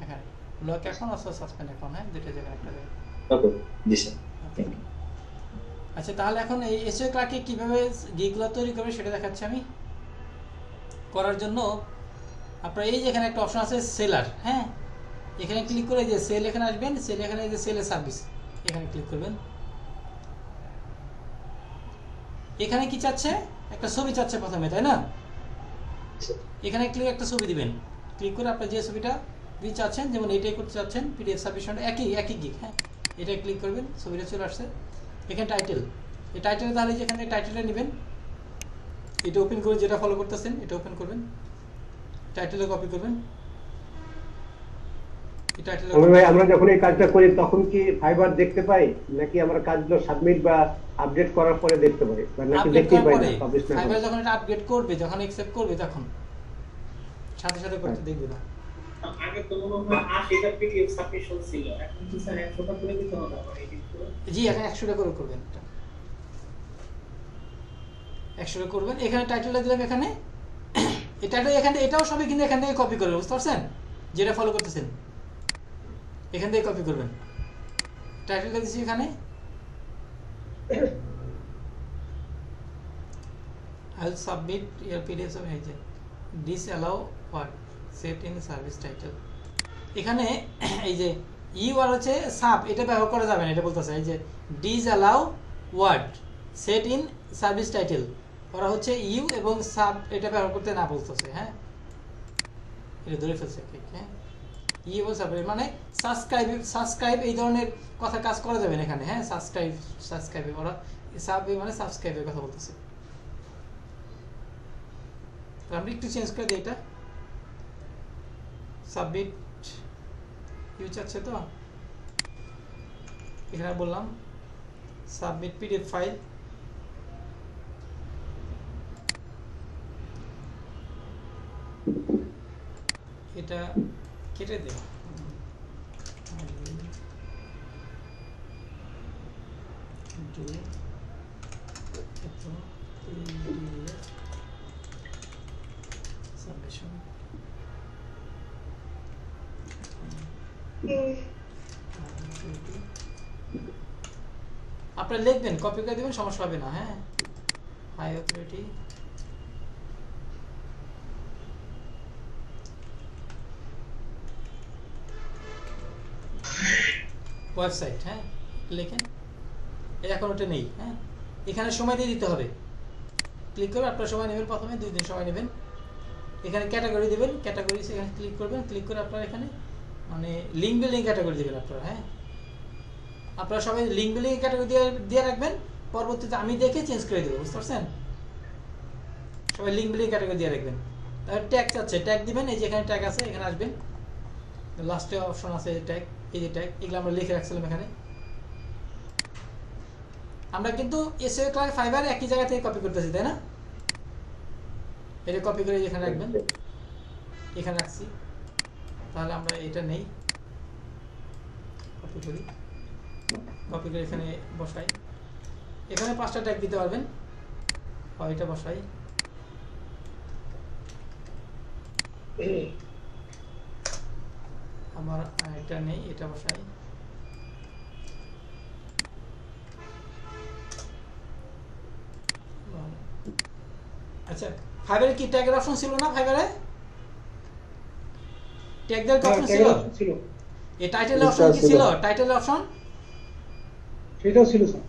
এখানে লক অ্যাকাউন্ট অথবা সাসপেন্ড অ্যাকাউন্ট, হ্যাঁ দুটো জায়গায় একটা দেবেন। ওকে জি স্যার। আচ্ছা তাহলে এখন এই এসইও ক্লার্কে কিভাবে গিগগুলো তৈরি করবে সেটা দেখাচ্ছি আমি। করার জন্য আপনার এই যেখানে একটা অপশন আছে সেলার, হ্যাঁ এখানে ক্লিক করে যে সেল এখানে আসবেন, সেল এখানে যে সেলের সার্ভিস এখানে ক্লিক করবেন। এখানে কি চাচ্ছে, একটা ছবি চাচ্ছে প্রথমে, তাই না? এখানে ক্লিক একটা ছবি দিবেন, ক্লিক করে আপনার যে ছবিটা দিতে চাচ্ছেন, যেমন এইটাই করতে চাচ্ছেন পিডিএফ সাবমিশন একই গিগ, হ্যাঁ এটা ক্লিক করবেন, ছবিটা চলে আসছে। এখানে টাইটেল, এই টাইটেলে তাহলে যেখানে টাইটেলটা নেবেন, এটা ওপেন করে যেটা ফলো করতেছেন এটা ওপেন করবেন, টাইটেলে কপি করবেন। আমরা যখন এই কাজটা করি তখন কি ফাইবার দেখতে পাই, নাকি আমরা কাজগুলো সাবমিট বা আপডেট করার পরে দেখতে পাই, বা নাকি দেখতেই পাই না? পাবলিশ না ফাইবার যখন এটা আপডেট করবে, যখন অ্যাকসেপ্ট করবে, তখন সাথে সাথে করতে দেখবে না। আগে তো মনে হয় 80টা পিডিএফ সাবমিশন ছিল, এখন কি স্যার 100টা করে দিতে হবে আমার এডিট করে? জি, এখন 100টা করে করবেন, এটা 100টা করবেন। এখানে টাইটেলটা দিলাম, এখানে এই টাইটেল এখানে, এটাও সবই কিন্তু এখান থেকে কপি করবেন, বুঝতে পারছেন? যেটা ফলো করতেছেন এখান থেকে কপি করবেন। টাইটেলটা দিচ্ছি এখানে, I'll submit your PDF of agent. Disallow what? Set in service title. এখানে এই যে ইউ আর হচ্ছে সাব, এটা ব্যবহার করা যাবে না, এটা বলতেছে এই যে disallow what? Set in service title। ওরা হচ্ছে ইউ এবং সাব এটা ব্যবহার করতে না বলতেছে, হ্যাঁ এটা ধরে ফেলছে, হ্যাঁ ইউ এবং সাব মানে সাবস্ক্রাইব এই ধরনের কথা কাজ করা যাবে না এখানে, হ্যাঁ সাবস্ক্রাইবে ওরা সাব মানে সাবস্ক্রাইবের কথা বলতেছে। আমরা একটু চেঞ্জ করে দিই, এটা সাবমিট ইউজ আছে তো, এখানে বললাম সাবমিট পিডিএফ ফাইল। এটা কেটে দেব, আপনারা লিখবেন, কপি করে দিবেন, সমস্যা হবে না, হ্যাঁ হাই অথরিটি ওয়েবসাইট, হ্যাঁ লিখেন, এখন ওটা নেই, হ্যাঁ এখানে সময় দিয়ে দিতে হবে, ক্লিক করে আপনার সময় নেবেন, প্রথমে 2 দিন সময় নেবেন। এখানে ক্যাটাগরি দিবেন, ক্যাটাগরি এখানে ক্লিক করবেন, ক্লিক করে আপনারা এখানে মানে লিঙ্ক বিল্ডিং ক্যাটাগরি দিবেন আপনারা, হ্যাঁ আপনারা সবাই লিঙ্ক বিল্ডিং ক্যাটাগরি দিয়ে রাখবেন, পরবর্তীতে আমি দেখে চেঞ্জ করে দেবো, বুঝতে পারছেন? সবাই লিঙ্ক বিল্ডিং ক্যাটাগরি দিয়ে রাখবেন। তারপর ট্যাগ চাচ্ছে, ট্যাগ দিবেন, এই যে এখানে ট্যাগ আছে, এখানে আসবেন, লাস্টে অপশন আছে ট্যাগ, এই যে ট্যাগ, এগুলো আমরা লিখে রাখছিলাম এখানে। আমরা কিন্তু এসইও ক্লার্ক ফাইবার একই জায়গা থেকে কপি করতেছি, তাই না? এটা কপি করে এখানে রাখবেন, এখানে রাখছি, তাহলে আমরা এটা নেই, কপি করি, কপি করে এখানে বসাই, এখানে 5টা ট্যাগ দিতে পারবেন, এটা বসাই, আমার এটা নেই, এটা বসাই, আচ্ছা ফাইবারে কি ট্যাগের অপশন ছিল না? ফাইবারে ট্যাগ দেওয়ার অপশন ছিল, এই টাইটেলের অপশন কি ছিল? টাইটেলের অপশন সেটাও ছিল স্যার,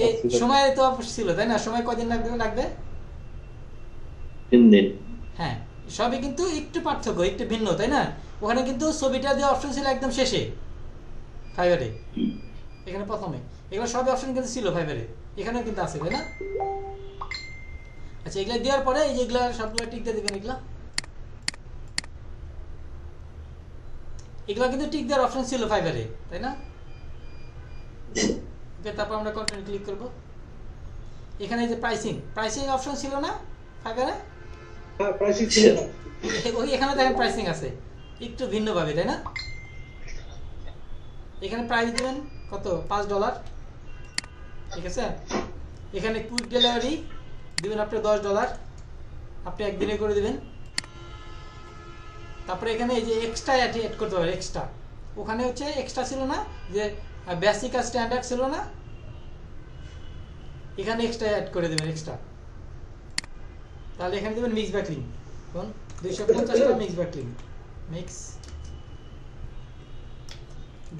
এই সময় তো ছিল, তাই না? সময় কদিন লাগবে? 3 দিন। হ্যাঁ সবই কিন্তু একটু পার্থক্য, একটু ভিন্ন, তাই না? ওখানে কিন্তু ছবিটা দেওয়ার অপশন ছিল একদম শেষে ফাইবারে, এখানে প্রথমে, এগুলো সবই অপশন কিন্তু ছিল ফাইবারে, এখানেও কিন্তু আছে, তাই না? আচ্ছা এগুলা দেওয়ার পরে এই যেগুলা সবগুলো টিক দিয়ে দিবেন, এগুলা কিন্তু টিক দেওয়ার অপশন ছিল ফাইবারে, তাই না? তারপর আমরা কন্টিনিউ ক্লিক করব, এখানে যে প্রাইসিং অপশন ছিল না ফাইবারে? হ্যাঁ প্রাইসিং ছিল, ওই এখানে দেখেন প্রাইসিং আছে একটু ভিন্ন ভাবে, তাই না? এখানে প্রাইস দিবেন কত? $5, ঠিক আছে? এখানে কুইক ডেলিভারি দিবেন আপনি $10, আপনি একদিনে করে দিবেন। তারপরে এখানে এই যে এক্সট্রা অ্যাড করতে হবে, এক্সট্রা, ওখানে হচ্ছে এক্সট্রা ছিল না, যে বেসিক আর স্ট্যান্ডার্ড ছিল না, এখানে এক্সট্রা অ্যাড করে দেবেন, এক্সট্রা, তাহলে এখানে দেবেন মিক্স ব্যাকলিং, কোন 250টা mix backlink, mix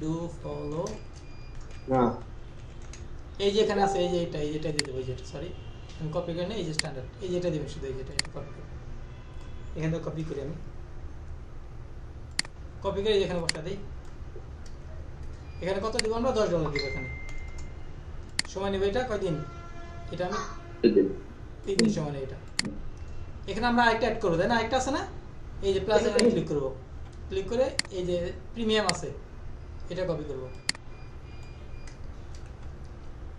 do follow না এই যে এখানে আছে এই যে এটা দিয়ে দেবো এই যেটা সরি আমি কপি করে নিই এই যে স্ট্যান্ডার্ড এই যেটা দিবেন শুধু এই যেটা এটা কপি করে এখানে কপি করি আমি কপি করে এখানে বসা দিই এখানে কত দিব আমরা $10 দিব এখানে সময় নেবে এটা কয়দিন এটা আমি 3 দিন সময় নেই এটা এখানে আমরা আরেকটা অ্যাড করব তাই না আরেকটা আছে না এই যে প্লাস এখানে ক্লিক করব ক্লিক করে এই যে প্রিমিয়াম আছে এটা কপি করব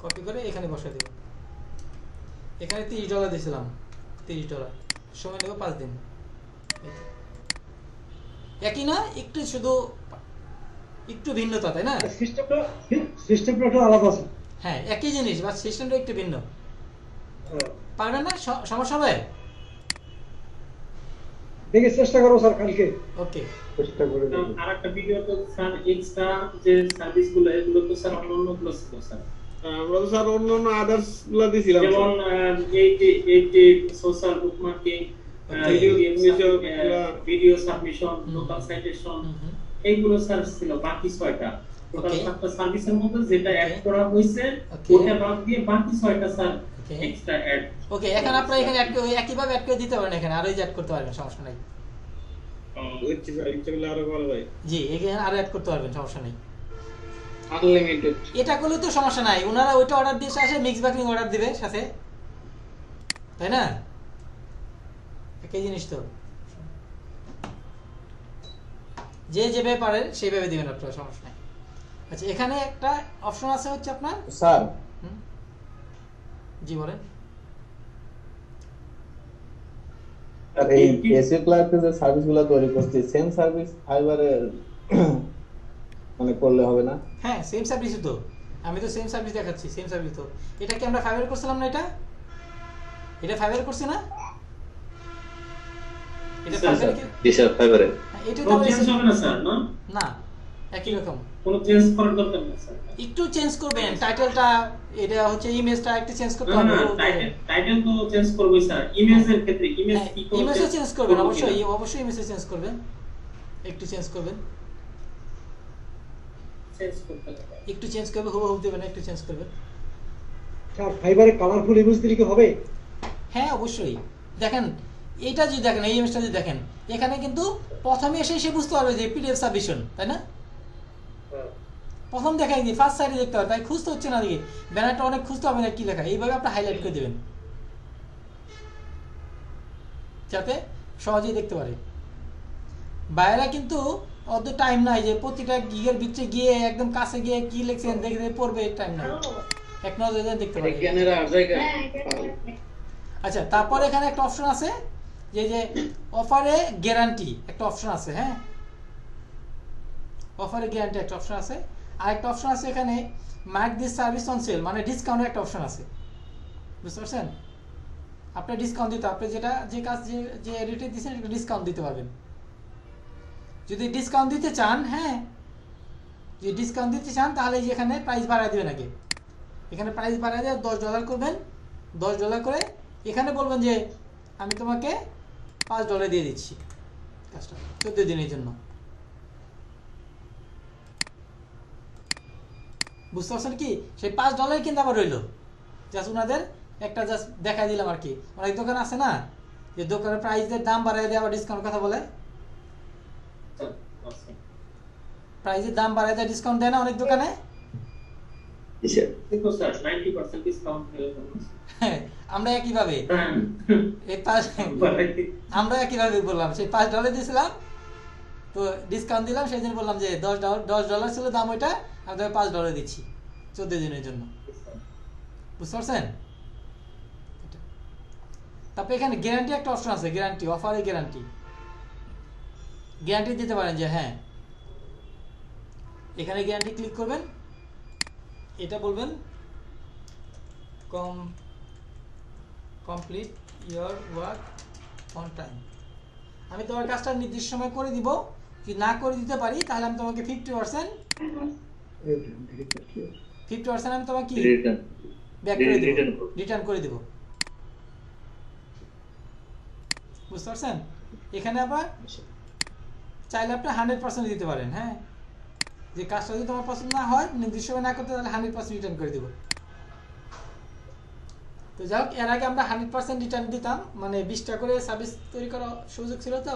কপি করে এখানে বসাই দেব এখানে $30 দিয়েছিলাম $30 সময় নেব 5 দিন একই না একটু শুধু একটু ভিন্নতা তাই না সিস্টেমটা একটু আলাদা আছে হ্যাঁ একই জিনিস বাস সিস্টেমটা একটু ভিন্ন পারবেন না সমস্যা হবে দেখে চেষ্টা করো স্যার কালকে ওকে চেষ্টা করে দেখি আরেকটা ভিডিও তো স্যার এক্সট্রা যে সার্ভিসগুলো এগুলো তো স্যার অন্য ক্লাস ছিল স্যার আমরা তো স্যার অন্য আদার্স গুলো দিছিলাম যেমন এই যে social bookmarking video submission local citation এইগুলো স্যার ছিল বাকি 6টা টোটাল 7টা সার্ভিসের মধ্যে যেটা অ্যাড করা হয়েছে ওটা বাদ দিয়ে বাকি 6টা স্যার এক্সট্রা অ্যাড ওকে এখন আপনারা এখানে অ্যাড করে একইভাবে অ্যাড করে দিতে পারেন এখানে আরো অ্যাড করতে পারবেন সমস্যা নাই বুঝছি স্যার ইচ্ছাগুলো আরো করা যায় জি এখানে আরো অ্যাড করতে পারবেন সমস্যা নেই আনলিমিটেড এটা করলে তো সমস্যা নাই ওনারা ওইটা অর্ডার দিয়ে আসে মিক্স ব্যাকিং অর্ডার দিবে সাথে তাই না একই জিনিস তো যে যেভাবে পারেন সেইভাবে দিবেন আপনারা সমস্যা নাই আচ্ছা এখানে একটা অপশন আছে হচ্ছে আপনার স্যার জি বলেন আর এই এসি ক্লার্কে যে সার্ভিসগুলো তৈরি করছি সেম সার্ভিস ফাইবারে মানে করলে হবে না হ্যাঁ সেম সার্ভিসই তো আমি তো সেম সার্ভিস দেখাচ্ছি সেম সার্ভিস তো এটা কি আমরা ফাইবার করছিলাম না এটা ফাইবার করছি না এটা ফাইবার কি জি স্যার ফাইবারে এটা তো চেঞ্জ হবে না স্যার না একই রকম কোনো চেঞ্জ করার দরকার নেই স্যার একটু চেঞ্জ করবেন টাইটেলটা এটা হচ্ছে ইমেজটা একটু চেঞ্জ করতে হবে টাইটেল তো চেঞ্জ করব স্যার ইমেজের ক্ষেত্রে ইমেজ কি করব ইমেজও চেঞ্জ করবেন অবশ্যই ইমেজ চেঞ্জ করবেন একটু চেঞ্জ করবেন চেঞ্জ করতে হবে একটু চেঞ্জ করবে হুবহু দেবেন একটু চেঞ্জ করবেন স্যার ফাইবারে কালারফুল ইমেজ দিলে কি হবে হ্যাঁ অবশ্যই দেখেন এইটা যদি দেখেন এই ইমেজটা যদি দেখেন এখানে কিন্তু প্রথমে এসে সে বুঝতে পারবে যে পিডিএফ সাবমিশন তাই না প্রথম দেখাই দিই ফার্স্ট সাইডে দেখতে হবে তাই খুঁজতে হচ্ছে না দিকে ব্যানারটা অনেক খুঁজতে হবে না কি লেখা এইভাবে আপনি হাইলাইট করে দেবেন যাতে সহজেই দেখতে পারে বাইরে কিন্তু অত টাইম নাই যে প্রতিটা গিগের ভিতরে গিয়ে একদম কাছে গিয়ে কি লিখছেন দেখে পড়বে টাইম নাই এক নজরে দেখতে পারে জ্ঞানেরা আর জায়গা আচ্ছা তারপর এখানে একটা অপশন আছে যে অফারে গ্যারান্টি একটা অপশন আছে হ্যাঁ অফারে গ্যারান্টি একটা অপশন আছে আর একটা অপশন আছে এখানে mark this service on sell মানে ডিসকাউন্টের একটা অপশন আছে বুঝতে পারছেন আপনি ডিসকাউন্ট দিতে আপনি যেটা যে কাজ যে রেটে দিচ্ছেন সেটা ডিসকাউন্ট দিতে পারবেন যদি ডিসকাউন্ট দিতে চান হ্যাঁ যদি ডিসকাউন্ট দিতে চান তাহলে এখানে প্রাইস বাড়ায় দিবেন আগে এখানে প্রাইস বাড়ায় দিয়ে $10 করবেন $10 করে এখানে বলবেন যে আমি তোমাকে $5 দিয়ে দিচ্ছি কাজটা 14 দিনের জন্য বুঝতে পারছেন কি সেই $5 কিন্তু আবার রইলো জাস্ট ওনাদের একটা জাস্ট দেখাই দিলাম আর কি অনেক দোকান আছে না যে দোকানের প্রাইসের দাম বাড়ায় দিয়ে আবার ডিসকাউন্ট কথা বলে প্রাইসের দাম বাড়ায় দিয়ে ডিসকাউন্ট দেয় না অনেক দোকানে আমরা একইভাবে আমরা একইভাবে বললাম সেই $5 দিয়েছিলাম তো ডিসকাউন্ট দিলাম সেই জন্য বললাম যে $10 ছিল দাম ওইটা আমি তোকে $5 দিচ্ছি 14 দিনের জন্য বুঝতে পারছেন তারপরে এখানে গ্যারান্টি একটা অপশন আছে গ্যারান্টি অফারে গ্যারান্টি দিতে পারেন যে হ্যাঁ এখানে গ্যারান্টি ক্লিক করবেন এটা বলবেন complete your work on time আমি তোমার কাজটা নির্দিষ্ট সময় করে দিব যদি না করে দিতে পারি তাহলে আমি তোমাকে 50% আমি তোমাকে ব্যাক করে দেব রিটার্ন করে দেব বুঝতে পারছেন এখানে আবার চাইলে আপনি 100% দিতে পারেন হ্যাঁ যে কাজটা যদি তোমার পছন্দ না হয়, নির্দিষ্টভাবে না করতে, তাহলে 100% রিটার্ন করে দেবো। তো যাই হোক, এর আগে আমরা 100% রিটার্ন দিতাম, মানে 20টা করে সার্ভিস তৈরি করার সুযোগ ছিল, তো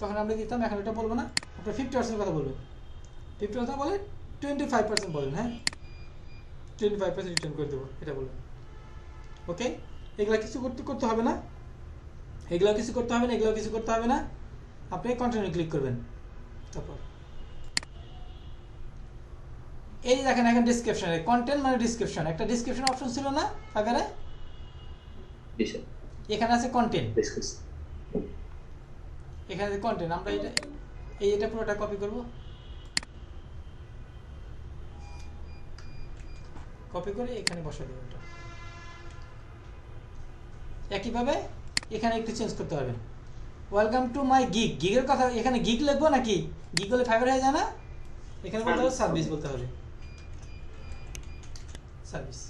তখন আমরা দিতাম। এখন এটা বলবো না, আপনার 50% কথা বলবেন। 50% বলে 25% বলেন, হ্যাঁ 25% রিটার্ন করে দেবো, এটা বলবেন। ওকে, এগুলা কিছু করতে হবে না, এগুলো কিছু করতে হবে না, এগুলো কিছু করতে হবে না। আপনি কন্টিনিউ ক্লিক করবেন। তারপর এই দেখেন, এখন ডেসক্রিপশনে কন্টেন্ট মানে ডেসক্রিপশন, একটা ডেসক্রিপশন অপশন ছিল না ফাইবারে? এখানে আছে কন্টেন্ট, এখানে আছে কন্টেন্ট। আমরা এটা পুরোটা কপি করব, কপি করে এখানে বসাই দেব। এটা একইভাবে এখানে একটু চেঞ্জ করতে পারবেন। ওয়েলকাম টু মাই গিগ, গিগের কথা এখানে গিগ লিখবো নাকি? গিগ হলে ফাইবার হয়ে যায় না? এখানে বলতে হবে সার্ভিস, বলতে হবে সার্ভিস।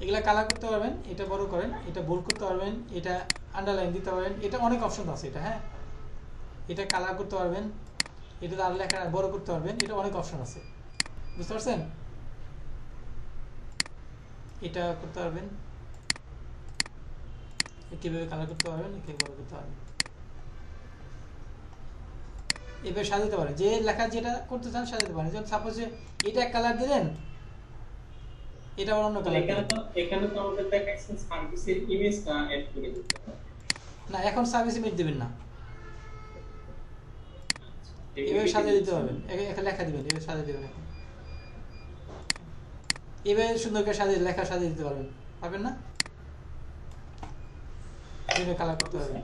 এগুলা কালার করতে পারবেন, এটা বড় করেন, এটা বোল্ড করতে পারবেন, এটা আন্ডারলাইন দিতে পারবেন, এটা অনেক অপশন আছে এটা, হ্যাঁ। এটা কালার করতে পারবেন, এটা আর লেখা বড় করতে পারবেন, এটা অনেক অপশন আছে, বুঝতে পারছেন? এটা করতে পারবেন, কিভাবে কালার করতে পারবেন, কিভাবে বড় করতে পারবেন, এভাবে সাজাতে পারেন। যে লেখা যেটা করতে চান সাজাতে পারেন। যেমন সাপোজ এটা এক কালার দিলেন, এটা অন্য কালার। এখানে তো আমাদের দেখাচ্ছেন সার্ভিসের ইমেজটা অ্যাড করে দিতে হবে না, এখন সার্ভিস ইমেজ দিবেন না, এভাবে সাজিয়ে দিতে পারবেন। এখানে লেখা দিবেন, এভাবে সাজিয়ে দিবেন। এখন এভাবে সুন্দর করে সাজিয়ে লেখা সাজিয়ে দিতে পারবেন, পাবেন না? এভাবে কালার করতে পারবেন।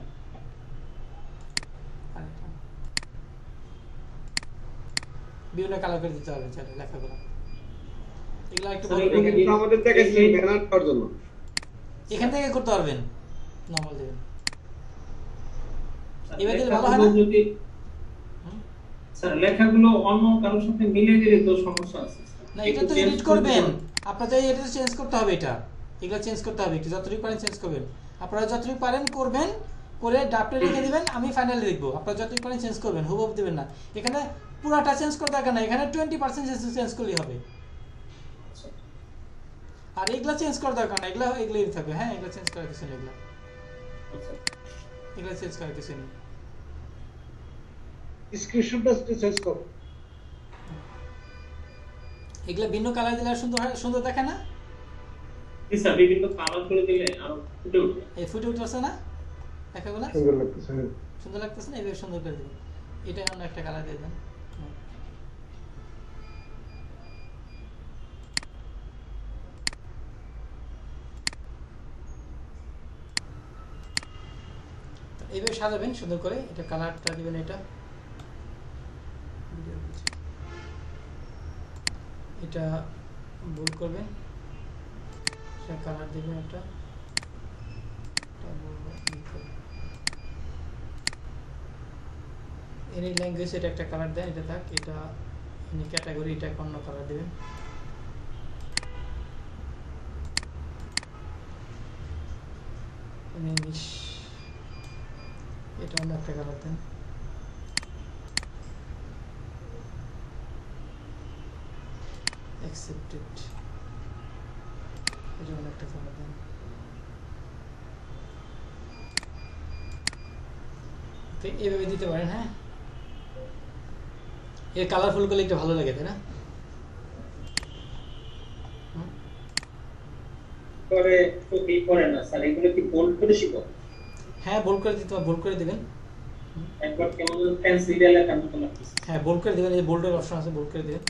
বিভিন্ন কালার করে দিতে হবে চাইলে লেখাগুলো। এগুলো একটু আমাদের দেখাচ্ছেন ব্যানার করার জন্য, এখান থেকে করতে পারবেন, নরমাল দিবেন। এভাবে দিলে ভালো হয় না? স্যার লেখাগুলো অন্য কারোর সাথে মিলে গেলে তো সমস্যা আছে। না, এটা তো এডিট করবেন আপনাদের, এটা তো চেঞ্জ করতে হবে, এটা এগুলো চেঞ্জ করতে হবে, একটু যতটুকু পারেন চেঞ্জ করবেন। আপনারা যতটুকু পারেন করবেন, করে ড্রাফটে রেখে দিবেন, আমি ফাইনালি দেখবো। আপনারা যতটুকু পারেন চেঞ্জ করবেন, হুবহু দিবেন না। এখানে পুরোটা চেঞ্জ করতে দরকার না, এখানে 20% চেঞ্জ করলেই হবে। আর এগুলো চেঞ্জ করার দরকার না, এগুলোই থাকবে, হ্যাঁ। এগুলো চেঞ্জ করার কিছু নেই, এগুলো চেঞ্জ করার কিছু নেই। ডিসক্রিপশনটা চেঞ্জ করো, এগুলো ভিন্ন কালার দিলে সুন্দর হয়, সুন্দর দেখে না? স্যার বিভিন্ন কালার করে দিলে আরো ফুটে উঠবে। এই ফুটে উঠছে না লেখাগুলো? সুন্দর লাগতেছে, সুন্দর লাগতেছে না? এইভাবে সুন্দর করে দিবেন। এটা অন্য একটা কালার দিয়ে দেন। এইভাবে সাজাবেন সুন্দর করে, এটা কালারটা দিবেন, এটা বোল্ড করবেন, সেটা কালার দিবেন, এটা এনি ল্যাঙ্গুয়েজ এটা একটা কালার দেন, এটা থাক। এটা এনি ক্যাটাগরি এটা অন্য কালার দিবেন। ইংলিশ এটা অন্য একটা কালার দেন। accepted এটা অন্য একটা কালার দেন। এইভাবে দিতে পারেন, হ্যাঁ। এর কালারফুল করলে একটু ভালো লাগে, তাই না? পরে তো কি করে না স্যার, এগুলো কি বোল্ড করে শিখো? হ্যাঁ, বোল্ড করে দিতে, বোল্ড করে দিবেন। একবার কেমন ফ্যান্সি লেখা মতো লাগছে। হ্যাঁ, বোল্ড করে দিবেন, এই বোল্ডের অপশন আছে, বোল্ড করে দিবেন।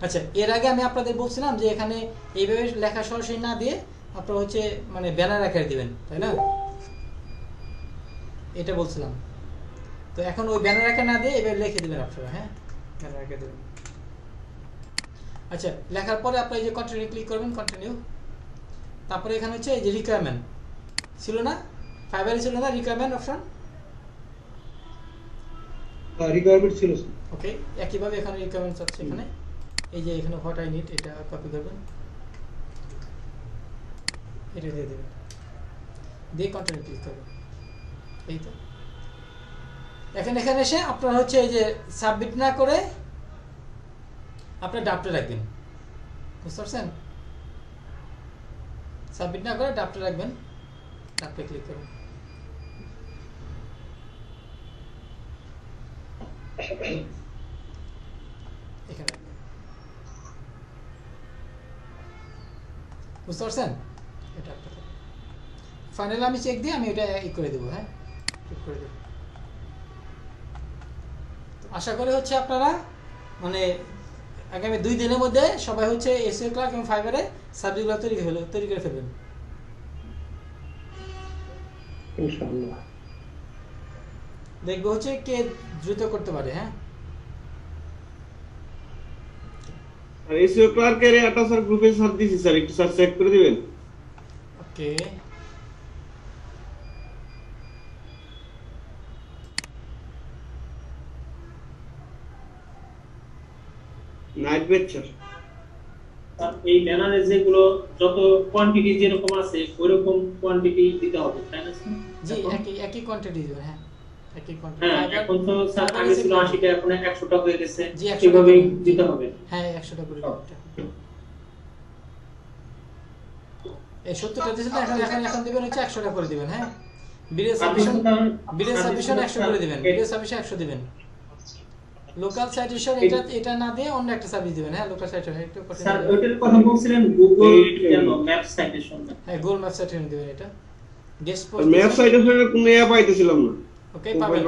আচ্ছা, এর আগে আমি আপনাদের বলছিলাম যে এখানে এইভাবে লেখা সরাসরি না দিয়ে আপনারা হচ্ছে মানে ব্যানার আকারে দিবেন, তাই না? এটা বলছিলাম। তো এখন ওই ব্যানার আকারে না দিয়ে এভাবে লিখে দিবেন আপনারা, হ্যাঁ, ব্যানার আকারে দিবেন। আচ্ছা, লেখার পরে আপনারা এই যে কন্টিনিউ ক্লিক করবেন, কন্টিনিউ। তারপরে এখানে হচ্ছে এই যে রিকোয়ারমেন্ট ছিল না, ফাইবারে ছিল না রিকোয়ারমেন্ট অপশন? রিকোয়ারমেন্ট ছিল। ওকে, একইভাবে এখানে রিকোয়ারমেন্ট আছে। এখানে এই যে এখানে হোয়াট আই নিড, এটা কপি করবেন, এটা দিয়ে দেবেন, দিয়ে কন্টিনিউ ক্লিক করবেন। এই তো এখানে এসে আপনারা হচ্ছে এই যে সাবমিট না করে আপনার ড্রাফটে রাখবেন, বুঝতে পারছেন? সাবমিট না করে ড্রাফটে রাখবেন, ড্রাফটে ক্লিক করুন। এখানে বুঝতে পারছেন? এটা একটা ফাইনালি আমি চেক দিয়ে আমি এটা ই করে দেবো, হ্যাঁ ঠিক করে দেবো। আশা করি হচ্ছে আপনারা মানে আগামী 2 দিনের মধ্যে সবাই হচ্ছে এসইও ক্লার্ক এবং ফাইবারে সাবজেক্টগুলো তৈরি করে ফেলবেন ইনশাআল্লাহ। দেখবো হচ্ছে কে দ্রুত করতে পারে। হ্যাঁ, আর এসইও ক্লার্কের একটা স্যার গ্রুপে স্যার দিছি স্যার, একটু স্যার চেক করে দিবেন। ওকে, নাইট ব্যাচ স্যার। আর এই ব্যানারে যেগুলো যত কোয়ান্টিটি যেরকম আছে ওইরকম কোয়ান্টিটি দিতে হবে, তাই না স্যার? জি একই কোয়ান্টিটি দিবেন। হ্যাঁ একই কোয়ান্টিটি। হ্যাঁ, এখন তো স্যার আগে ছিল 80 টা, এখন 100 টা হয়ে গেছে, জি 100 সেভাবেই দিতে হবে। হ্যাঁ 100 টা করে দিতে হবে। এই 70 টা দিয়েছেন, এখন দিবেন হচ্ছে 100 টা করে দিবেন। হ্যাঁ, বিডি সাবমিশন 100 করে দিবেন, বিডি সাবমিশন 100 দিবেন। লোকাল সাইটেশন এটা না দিয়ে অন্য একটা সার্ভিস দিবেন। হ্যাঁ, লোকাল সাইটেশন একটু কঠিন। স্যার ওইটার কথা বলছিলেন গুগল কেন ম্যাপ সাইটেশন? হ্যাঁ, গুগল ম্যাপ সাইটেশন দিবেন। এটা গেস্ট পোস্ট ম্যাপ সাইটেশনের কোনো অ্যাপ পাইতেছিলাম না। ওকে, পাবেন।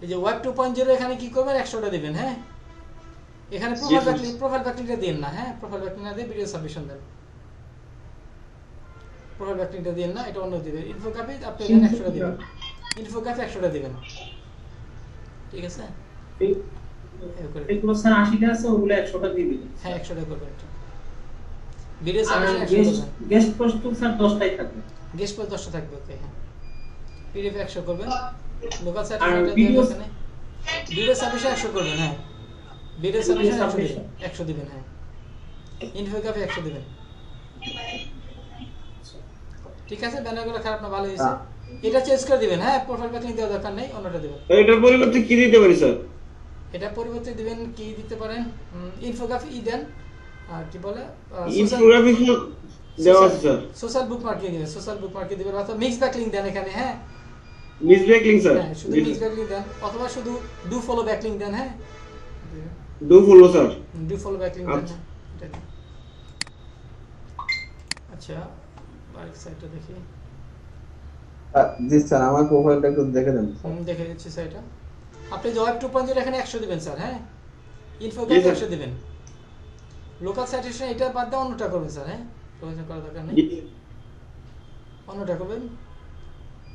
এই যে ওয়েব 2.0 এখানে কি করবেন, 100 টা দিবেন। হ্যাঁ, এখানে প্রোফাইল ব্যাকলিংটা দেন না। হ্যাঁ, প্রোফাইল ব্যাকলিং না দিয়ে ভিডিও সাবমিশন দেন। প্রোফাইল ব্যাকলিংটা দেন না, এটা অন্য দিবেন। ইনফোগ্রাফি আপনি এখানে 100 টা দিবেন, ইনফোগ্রাফি 100 টা দিবেন। ঠিক আছে, এগুলো স্যার 80 টা আছে, ওগুলো 100 টা দিয়ে দিবেন। হ্যাঁ 100 টা করবেন। ভিডিও সাবমিশন 100 করবেন। গেস্ট পোস্ট তো স্যার 10 টাই থাকবে, গেস্ট পোস্ট 10 টা থাকবে। ওকে, হ্যাঁ পিডিএফ 100 করবেন। লোকাল সাইটেশনটা দিয়ে এখানে ভিডিও সাবমিশন 100 করবেন। হ্যাঁ, ভিডিও সাবমিশন 100 দিবেন। হ্যাঁ, ইনফোগ্রাফি 100 দিবেন। ঠিক আছে, ব্যানারগুলো খারাপ না, ভালো হয়েছে। এটা চেঞ্জ করে দিবেন। হ্যাঁ, প্রোফাইল ব্যাকলিং দেওয়ার দরকার নেই, অন্যটা দিবেন। এটার পরিবর্তে কি দিতে পারি স্যার? এটা পরিবর্তে দিবেন কি দিতে পারেন, ইনফোগ্রাফি দেন। আর কি বলে ইনফোগ্রাফি দেওয়া আছে স্যার। সোশ্যাল বুকমার্কিং দিবেন, সোশ্যাল বুকমার্কিং দিবেন অথবা মিক্স ব্যাকলিং দেন এখানে। হ্যাঁ, মিক্স ব্যাকলিং স্যার। হ্যাঁ, শুধু মিক্স ব্যাকলিং দেন অথবা শুধু ডু ফলো ব্যাকলিং দেন। হ্যাঁ, do follow sir, do follow backlink দেন। এটা দিন। আচ্ছা, আরেক সাইটটা দেখি। জি স্যার, আমার প্রোফাইলটা একটু দেখে দেন। দেখে দিচ্ছি স্যার। এটা আপনি যে ওয়েব 2.0 এখানে 100 দিবেন স্যার। হ্যাঁ, ইনফোগ্রাফি 100 দিবেন। লোকাল সাইটেশন এটা বাদ দিয়ে অন্যটা করবেন স্যার। হ্যাঁ, প্রয়োজন করার দরকার নেই, অন্যটা করবেন।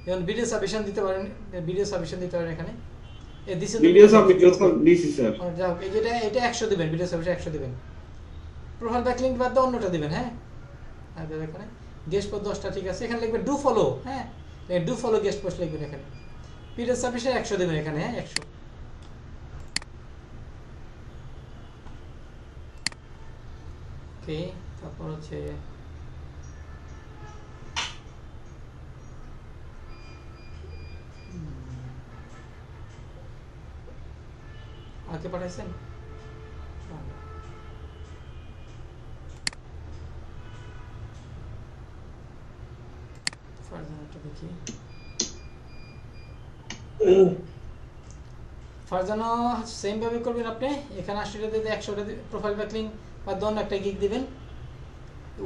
যেমন ভিডিও সাবমিশন দিতে পারেন, ভিডিও সাবমিশন দিতে পারেন এখানে। এই দিছেন ভিডিও সাবমিশন দিছি স্যার। যাও, এই যেটা এটা 100 দিবেন, ভিডিও সাবমিশন 100 দিবেন। প্রোফাইল ব্যাকলিং বাদ দিয়ে অন্যটা দিবেন। হ্যাঁ, আর এখানে গেস্ট পোস্ট 10 টা। ঠিক আছে, এখানে লিখবেন ডু ফলো। হ্যাঁ, ডু ফলো গেস্ট পোস্ট লিখবেন এখানে। ভিডিও সাবমিশন 100 দিবেন এখানে। হ্যাঁ, 100। ওকে, তারপর হচ্ছে আগে পাঠাইছেন। ফারজানাটা দেখি। ফারজানা সেম ভাবে করবেন আপনি। এখানে 80 টা দিয়ে 100 টা প্রোফাইল ব্যাকলিং বা দন একটা গিগ দিবেন।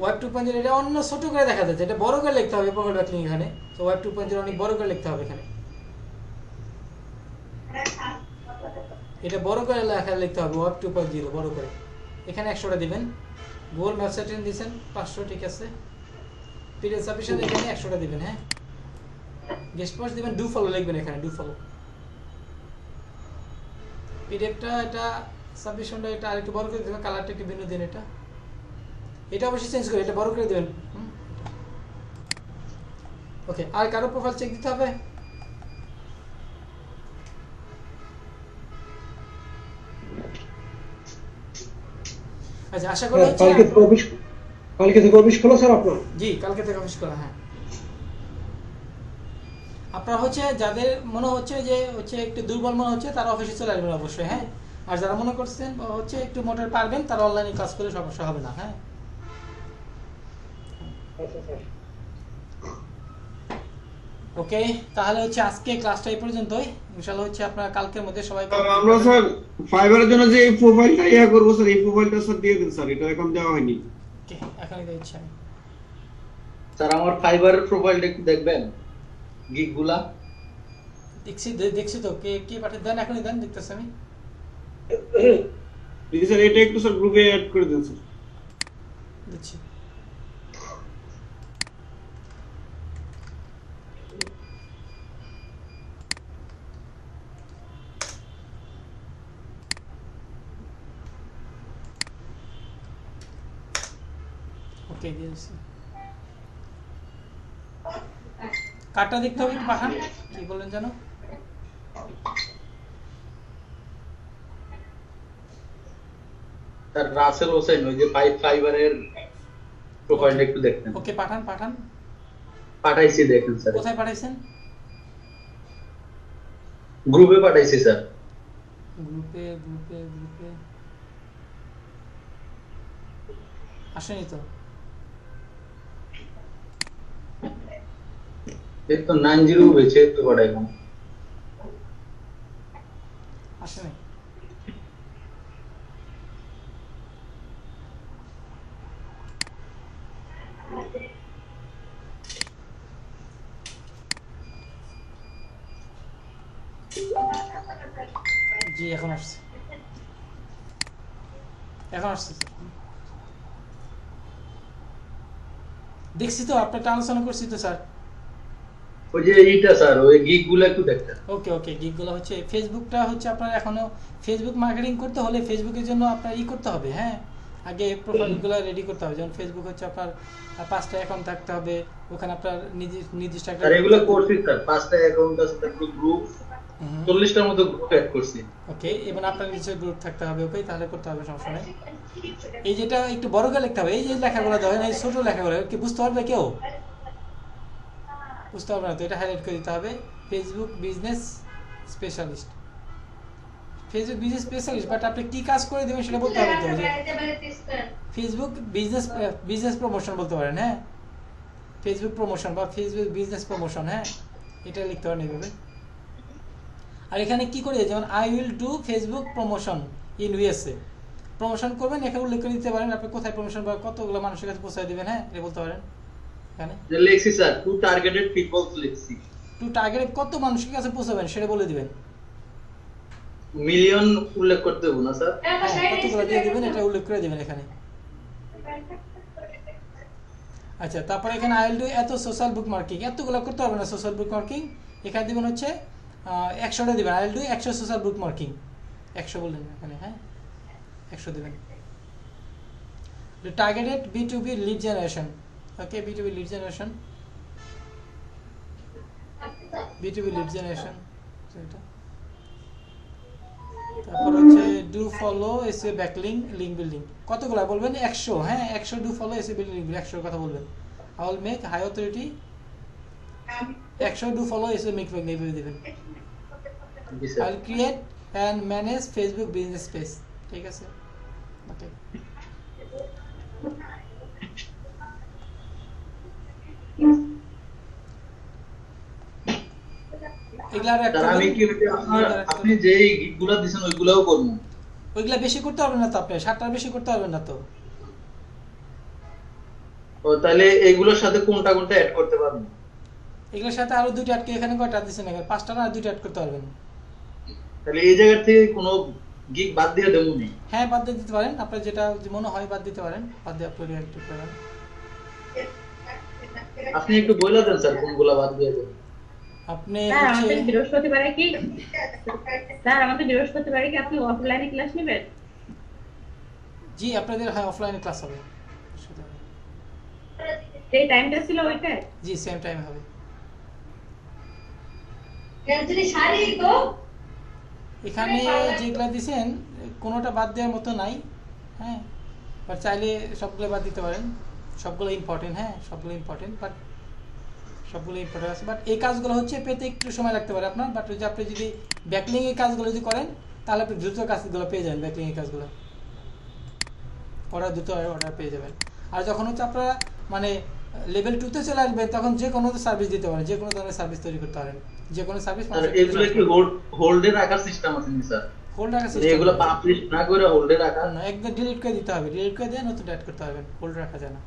ওয়েব 2.0 এটা অন্য ছোট করে দেখা যাচ্ছে, এটা বড় করে লিখতে হবে প্রোফাইল ব্যাকলিং এখানে। তো ওয়েব 2.0 অনেক বড় করে লিখতে হবে এখানে। এটা বড় করে লেখা লিখতে হবে ওয়েব 2.0 বড় করে। এখানে 100 টা দিবেন। গুগল ম্যাপ সাইটেশন দিবেন 500। ঠিক আছে, পিডিএফ সাবমিশন এখানে 100 টা দিবেন। হ্যাঁ, গেস্ট পোস্ট দিবেন, ডু ফলো লিখবেন এখানে, ডু ফলো। পিডিএফটা এটা সাবমিশনটা এটা আরেকটু বড় করে দিবেন, কালারটা একটু ভিন্ন দিন। এটা অবশ্যই চেঞ্জ করে এটা বড় করে দিবেন। ওকে, আর কারো প্রোফাইল চেক দিতে হবে? আচ্ছা, আশা করি কালকে থেকে অফিস খোলা স্যার আপনার? জি, কালকে থেকে অফিস খোলা। হ্যাঁ, আপনার আপনারা হচ্ছে যাদের মনে হচ্ছে যে হচ্ছে একটু দুর্বল মনে হচ্ছে তারা অফিসে চলে আসবেন অবশ্যই, হ্যাঁ। আর যারা মনে করছেন হচ্ছে একটু মোটর পারবেন তারা অনলাইনে ক্লাস করে সমস্যা হবে না, হ্যাঁ। ওকে, তাহলে হচ্ছে আজকে ক্লাসটা এই পর্যন্তই। ইনশাআল্লাহ হচ্ছে আপনারা কালকের মধ্যে সবাই আমরা স্যার ফাইবারের জন্য যে এই প্রোফাইলটা করব স্যার, এই প্রোফাইলটা স্যার দিয়ে দিন স্যার, এটা এখন দেওয়া হয়নি। ওকে, এখনই দিচ্ছি আমি। স্যার আমার ফাইবারের প্রোফাইলটা একটু দেখবেন, গিগগুলা দেখছি তো, কে পাঠিয়ে দেন, এখনই দেন, দেখতেছি আমি। প্লিজ স্যার এটা একটু স্যার গ্রুপে অ্যাড করে দেন স্যার। দিচ্ছি। ওকে, দিয়েছি। কার্ডটা দেখতে হবে, পাঠান। কি বললেন জানো? স্যার রাসেল হোসেন, ওই যে ফাইবারের প্রোফাইলটা একটু দেখতেন। ওকে, পাঠান। পাঠাইছি, দেখেন স্যার। কোথায় পাঠাইছেন? গ্রুপে পাঠাইছি স্যার। গ্রুপে আসেনি তো। এই তো 90 হয়েছে, তো পাঠাইলাম, আসেনি। জি, এখন আসছে। দেখছি তো, আপনারটা আলোচনা করছি তো স্যার। ওই যে এইটা স্যার, ওই গিগগুলো একটু দেখতেন। ওকে, গিগগুলো হচ্ছে ফেসবুকটা হচ্ছে আপনার এখনো ফেসবুক মার্কেটিং করতে হলে ফেসবুকের জন্য আপনার করতে হবে, হ্যাঁ। আগে প্রোফাইলগুলো রেডি করতে হবে। যেমন ফেসবুক হচ্ছে আপনার 5টা অ্যাকাউন্ট থাকতে হবে, ওখানে আপনার নির্দিষ্ট একটা। আর এগুলো করছি স্যার, 5টা অ্যাকাউন্ট আছে, তারপর গ্রুপ 40টার মতো গ্রুপ অ্যাড করছি। ওকে, এবং আপনার নিচে গ্রুপ থাকতে হবে। ওকে, তাহলে করতে হবে, সমস্যা নেই। এই যেটা একটু বড় করে লিখতে হবে, এই যে লেখাগুলো দেওয়া হয় না, এই ছোট লেখাগুলো কি বুঝতে পারবে কেউ? বুঝতে পারবে না তো, এটা হাইলাইট করে দিতে হবে। ফেসবুক বিজনেস স্পেশালিস্ট, বাট আপনি কি কাজ করে দেবেন সেটা বলতে হবে তো। ফেসবুক বিজনেস প্রমোশন বলতে পারেন, হ্যাঁ। ফেসবুক প্রমোশন বা ফেসবুক বিজনেস প্রমোশন, হ্যাঁ, এটা লিখতে পারেন এইভাবে। আর এখানে কি করে, যেমন I will do Facebook promotion in USA, promotion করবেন, এখানে উল্লেখ করে দিতে পারেন আপনি কোথায় প্রমোশন বা কতগুলো মানুষের কাছে পৌঁছায় দিবেন, হ্যাঁ, এটা বলতে পারেন। এখানে লিখছি স্যার, টু টার্গেটেড পিপল লিখছি। টু টার্গেটেড কত মানুষের কাছে পৌঁছাবেন সেটা বলে দিবেন। মিলিয়ন উল্লেখ করতে হবে না স্যার, কতগুলো দিয়ে দিবেন এটা উল্লেখ করে দিবেন এখানে। আচ্ছা, তারপরে এখানে আই উইল ডু এত সোশ্যাল বুক মার্কিং, এতগুলো করতে হবে না সোশ্যাল বুক মার্কিং। এখানে দিবেন হচ্ছে 100টা দিবেন। I will do 100 social book marking, 100 বললেন এখানে, হ্যাঁ, 100 দিবেন। টার্গেটেড B2B লিড জেনারেশন, ওকে, B2B লিড জেনারেশন, এটা। তারপর হচ্ছে do follow SA backlink link building, কতগুলো বলবেন? 100, হ্যাঁ, 100 ডু ফলো এসএ বিল্ডিং 100 কথা বলবেন। I will make high authority 100 do follow SA make backlink এইভাবে দিবেন। I will create and manage Facebook business page, ঠিক আছে, ওকে। আপনি যে গিগগুলো দিবেন ওইগুলোও করব, ওইগুলা বেশি করতে হবে না তো, আপনি 7টার বেশি করতে হবে না তো। ও তাহলে এইগুলোর সাথে কোনটা অ্যাড করতে পারবেন? এগুলোর সাথে আরো 2টা অ্যাড, এখানে কয়টা দিছেন? এখানে 5টা না, 2টা অ্যাড করতে পারবেন। তাহলে এই জায়গা থেকে কোনো গিগ বাদ দিয়ে দেবো নি? হ্যাঁ, বাদ দিয়ে দিতে পারেন, আপনার যেটা মনে হয় বাদ দিতে পারেন, বাদ দিয়ে আপনি রিঅ্যাক্ট করেন। আপনি একটু বলে দেন স্যার কোনগুলো বাদ দিয়ে দেন। আপনি আমাদের বৃহস্পতিবারে কি আপনি অফলাইনে ক্লাস নেবেন? জি, আপনাদের হ্যাঁ অফলাইনে ক্লাস হবে। এই টাইমটা ছিল ওইটা? জি, সেম টাইম হবে। এখানে যেগুলা দিছেন কোনোটা বাদ দেওয়ার মতো নাই, হ্যাঁ, বাট চাইলে সবগুলো বাদ দিতে পারেন, সবগুলো ইম্পর্টেন্ট, হ্যাঁ, সবগুলো ইম্পর্টেন্ট, বাট সবগুলো ইম্পর্টেন্ট আছে, বাট এই কাজগুলো হচ্ছে পেতে একটু সময় লাগতে পারে আপনার, বাট যদি আপনি যদি ব্যাকলিং এর কাজগুলো যদি করেন তাহলে আপনি দ্রুত কাজগুলো পেয়ে যাবেন, ব্যাকলিং এর কাজগুলো দ্রুত অর্ডার পেয়ে যাবেন। আর যখন হচ্ছে আপনারা মানে লেভেল 2 তে চলে আসবেন তখন যে কোনো সার্ভিস দিতে পারেন, যে কোনো ধরনের সার্ভিস তৈরি করতে পারেন, যে কোনো সার্ভিস। এগুলো কি হোল্ডে রাখার সিস্টেম আছে নি স্যার? হোল্ড রাখার সিস্টেম এগুলো পাবলিশ না করে হোল্ডে রাখা না, একদম ডিলিট করে দিতে হবে, ডিলিট করে দিয়ে নতুন অ্যাড করতে হবে, হোল্ড রাখা যায় না,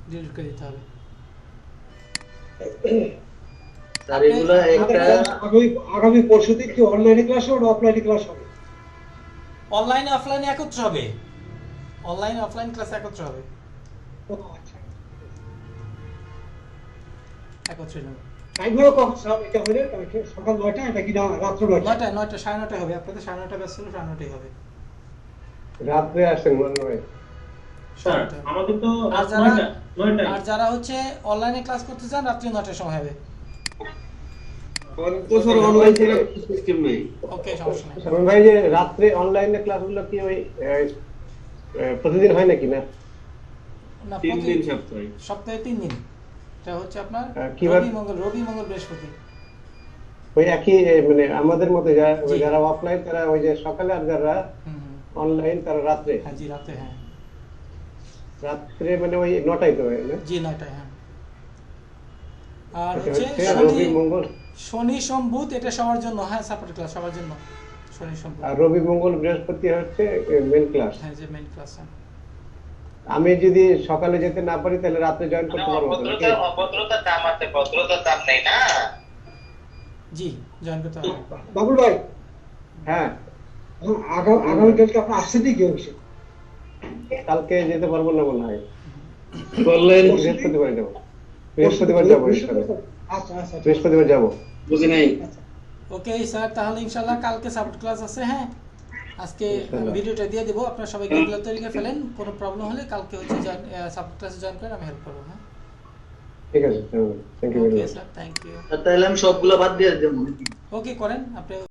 ডিলিট করে দিতে হবে। স্যার এগুলো একটা আগামী পরশুদিন কি অনলাইনে ক্লাস হবে না অফলাইনে ক্লাস হবে? অনলাইনে অফলাইনে একত্র হবে, অনলাইন অফলাইন ক্লাস একত্র হবে, একত্রে নেব। টাইম হলো কখন স্যার? এটা হলে সকাল 9টা এটা কি না রাত 9টা? 9টা 9:30 হবে, আপনাদের 9:30 ব্যাচ ছিল, 9:30 হবে। রাত্রে আসেন মনে হয় স্যার আমাদের তো আর রাত যারা 9টা আর যারা হচ্ছে অনলাইনে ক্লাস করতে চান রাত্রি 9টার সময় হবে। তো স্যার অনলাইন থেকে সিস্টেম নেই। ওকে, সমস্যা নাই। শামিম ভাই, যে রাত্রে অনলাইনে ক্লাসগুলো কি ওই প্রতিদিন হয় নাকি না? না, 3 দিন সপ্তাহে। সপ্তাহে 3 দিন। এটা হচ্ছে আপনার কি বার? রবি মঙ্গল বৃহস্পতি। ওই একই মানে আমাদের মতে যারা অফলাইন তারা ওই যে সকালে, আর যারা অনলাইন তারা রাত্রে। হ্যাঁ জি, রাতে। হ্যাঁ রাত্রে মানে ওই 9টায় তো হয় না? জি 9টায়। হ্যাঁ আর আচ্ছা, হচ্ছে রবি মঙ্গল শনি সোম বুধ এটা সবার জন্য। হ্যাঁ, সাপোর্ট ক্লাস সবার জন্য শনি সোম বুধ। আর রবি মঙ্গল বৃহস্পতি হচ্ছে মেইন ক্লাস। হ্যাঁ, যে মেইন ক্লাস। আমি যদি সকালে যেতে না পারি তাহলে রাতে জয়েন করতে পারবো? অভদ্রতার দাম আছে, ভদ্রতার দাম নেই না। জি, জয়েন করতে হবে। বাবুল ভাই, হ্যাঁ আগামীকালকে আপনি আসছেন কি অবশ্য? কালকে যেতে পারবো না মনে হয়, বললেন বৃহস্পতিবার যাবো। বৃহস্পতিবার যাবো, আচ্ছা আচ্ছা, বৃহস্পতিবার যাবো। বুঝি নাই। ওকে স্যার, তাহলে ইনশাআল্লাহ কালকে সাপোর্ট ক্লাস আছে। হ্যাঁ, আজকে ভিডিওটা দিয়ে দেবো, আপনারা সবাইকে এগুলো তৈরি করে ফেলেন। কোনো প্রবলেম হলে কালকে হচ্ছে সাপোর্ট ক্লাসে জয়েন করে আমি হেল্প করবো। হ্যাঁ ঠিক আছে, thank you. Okay sir, thank you. তাহলে আমি সবগুলো বাদ দিয়ে দেবো। ওকে, করেন আপনি।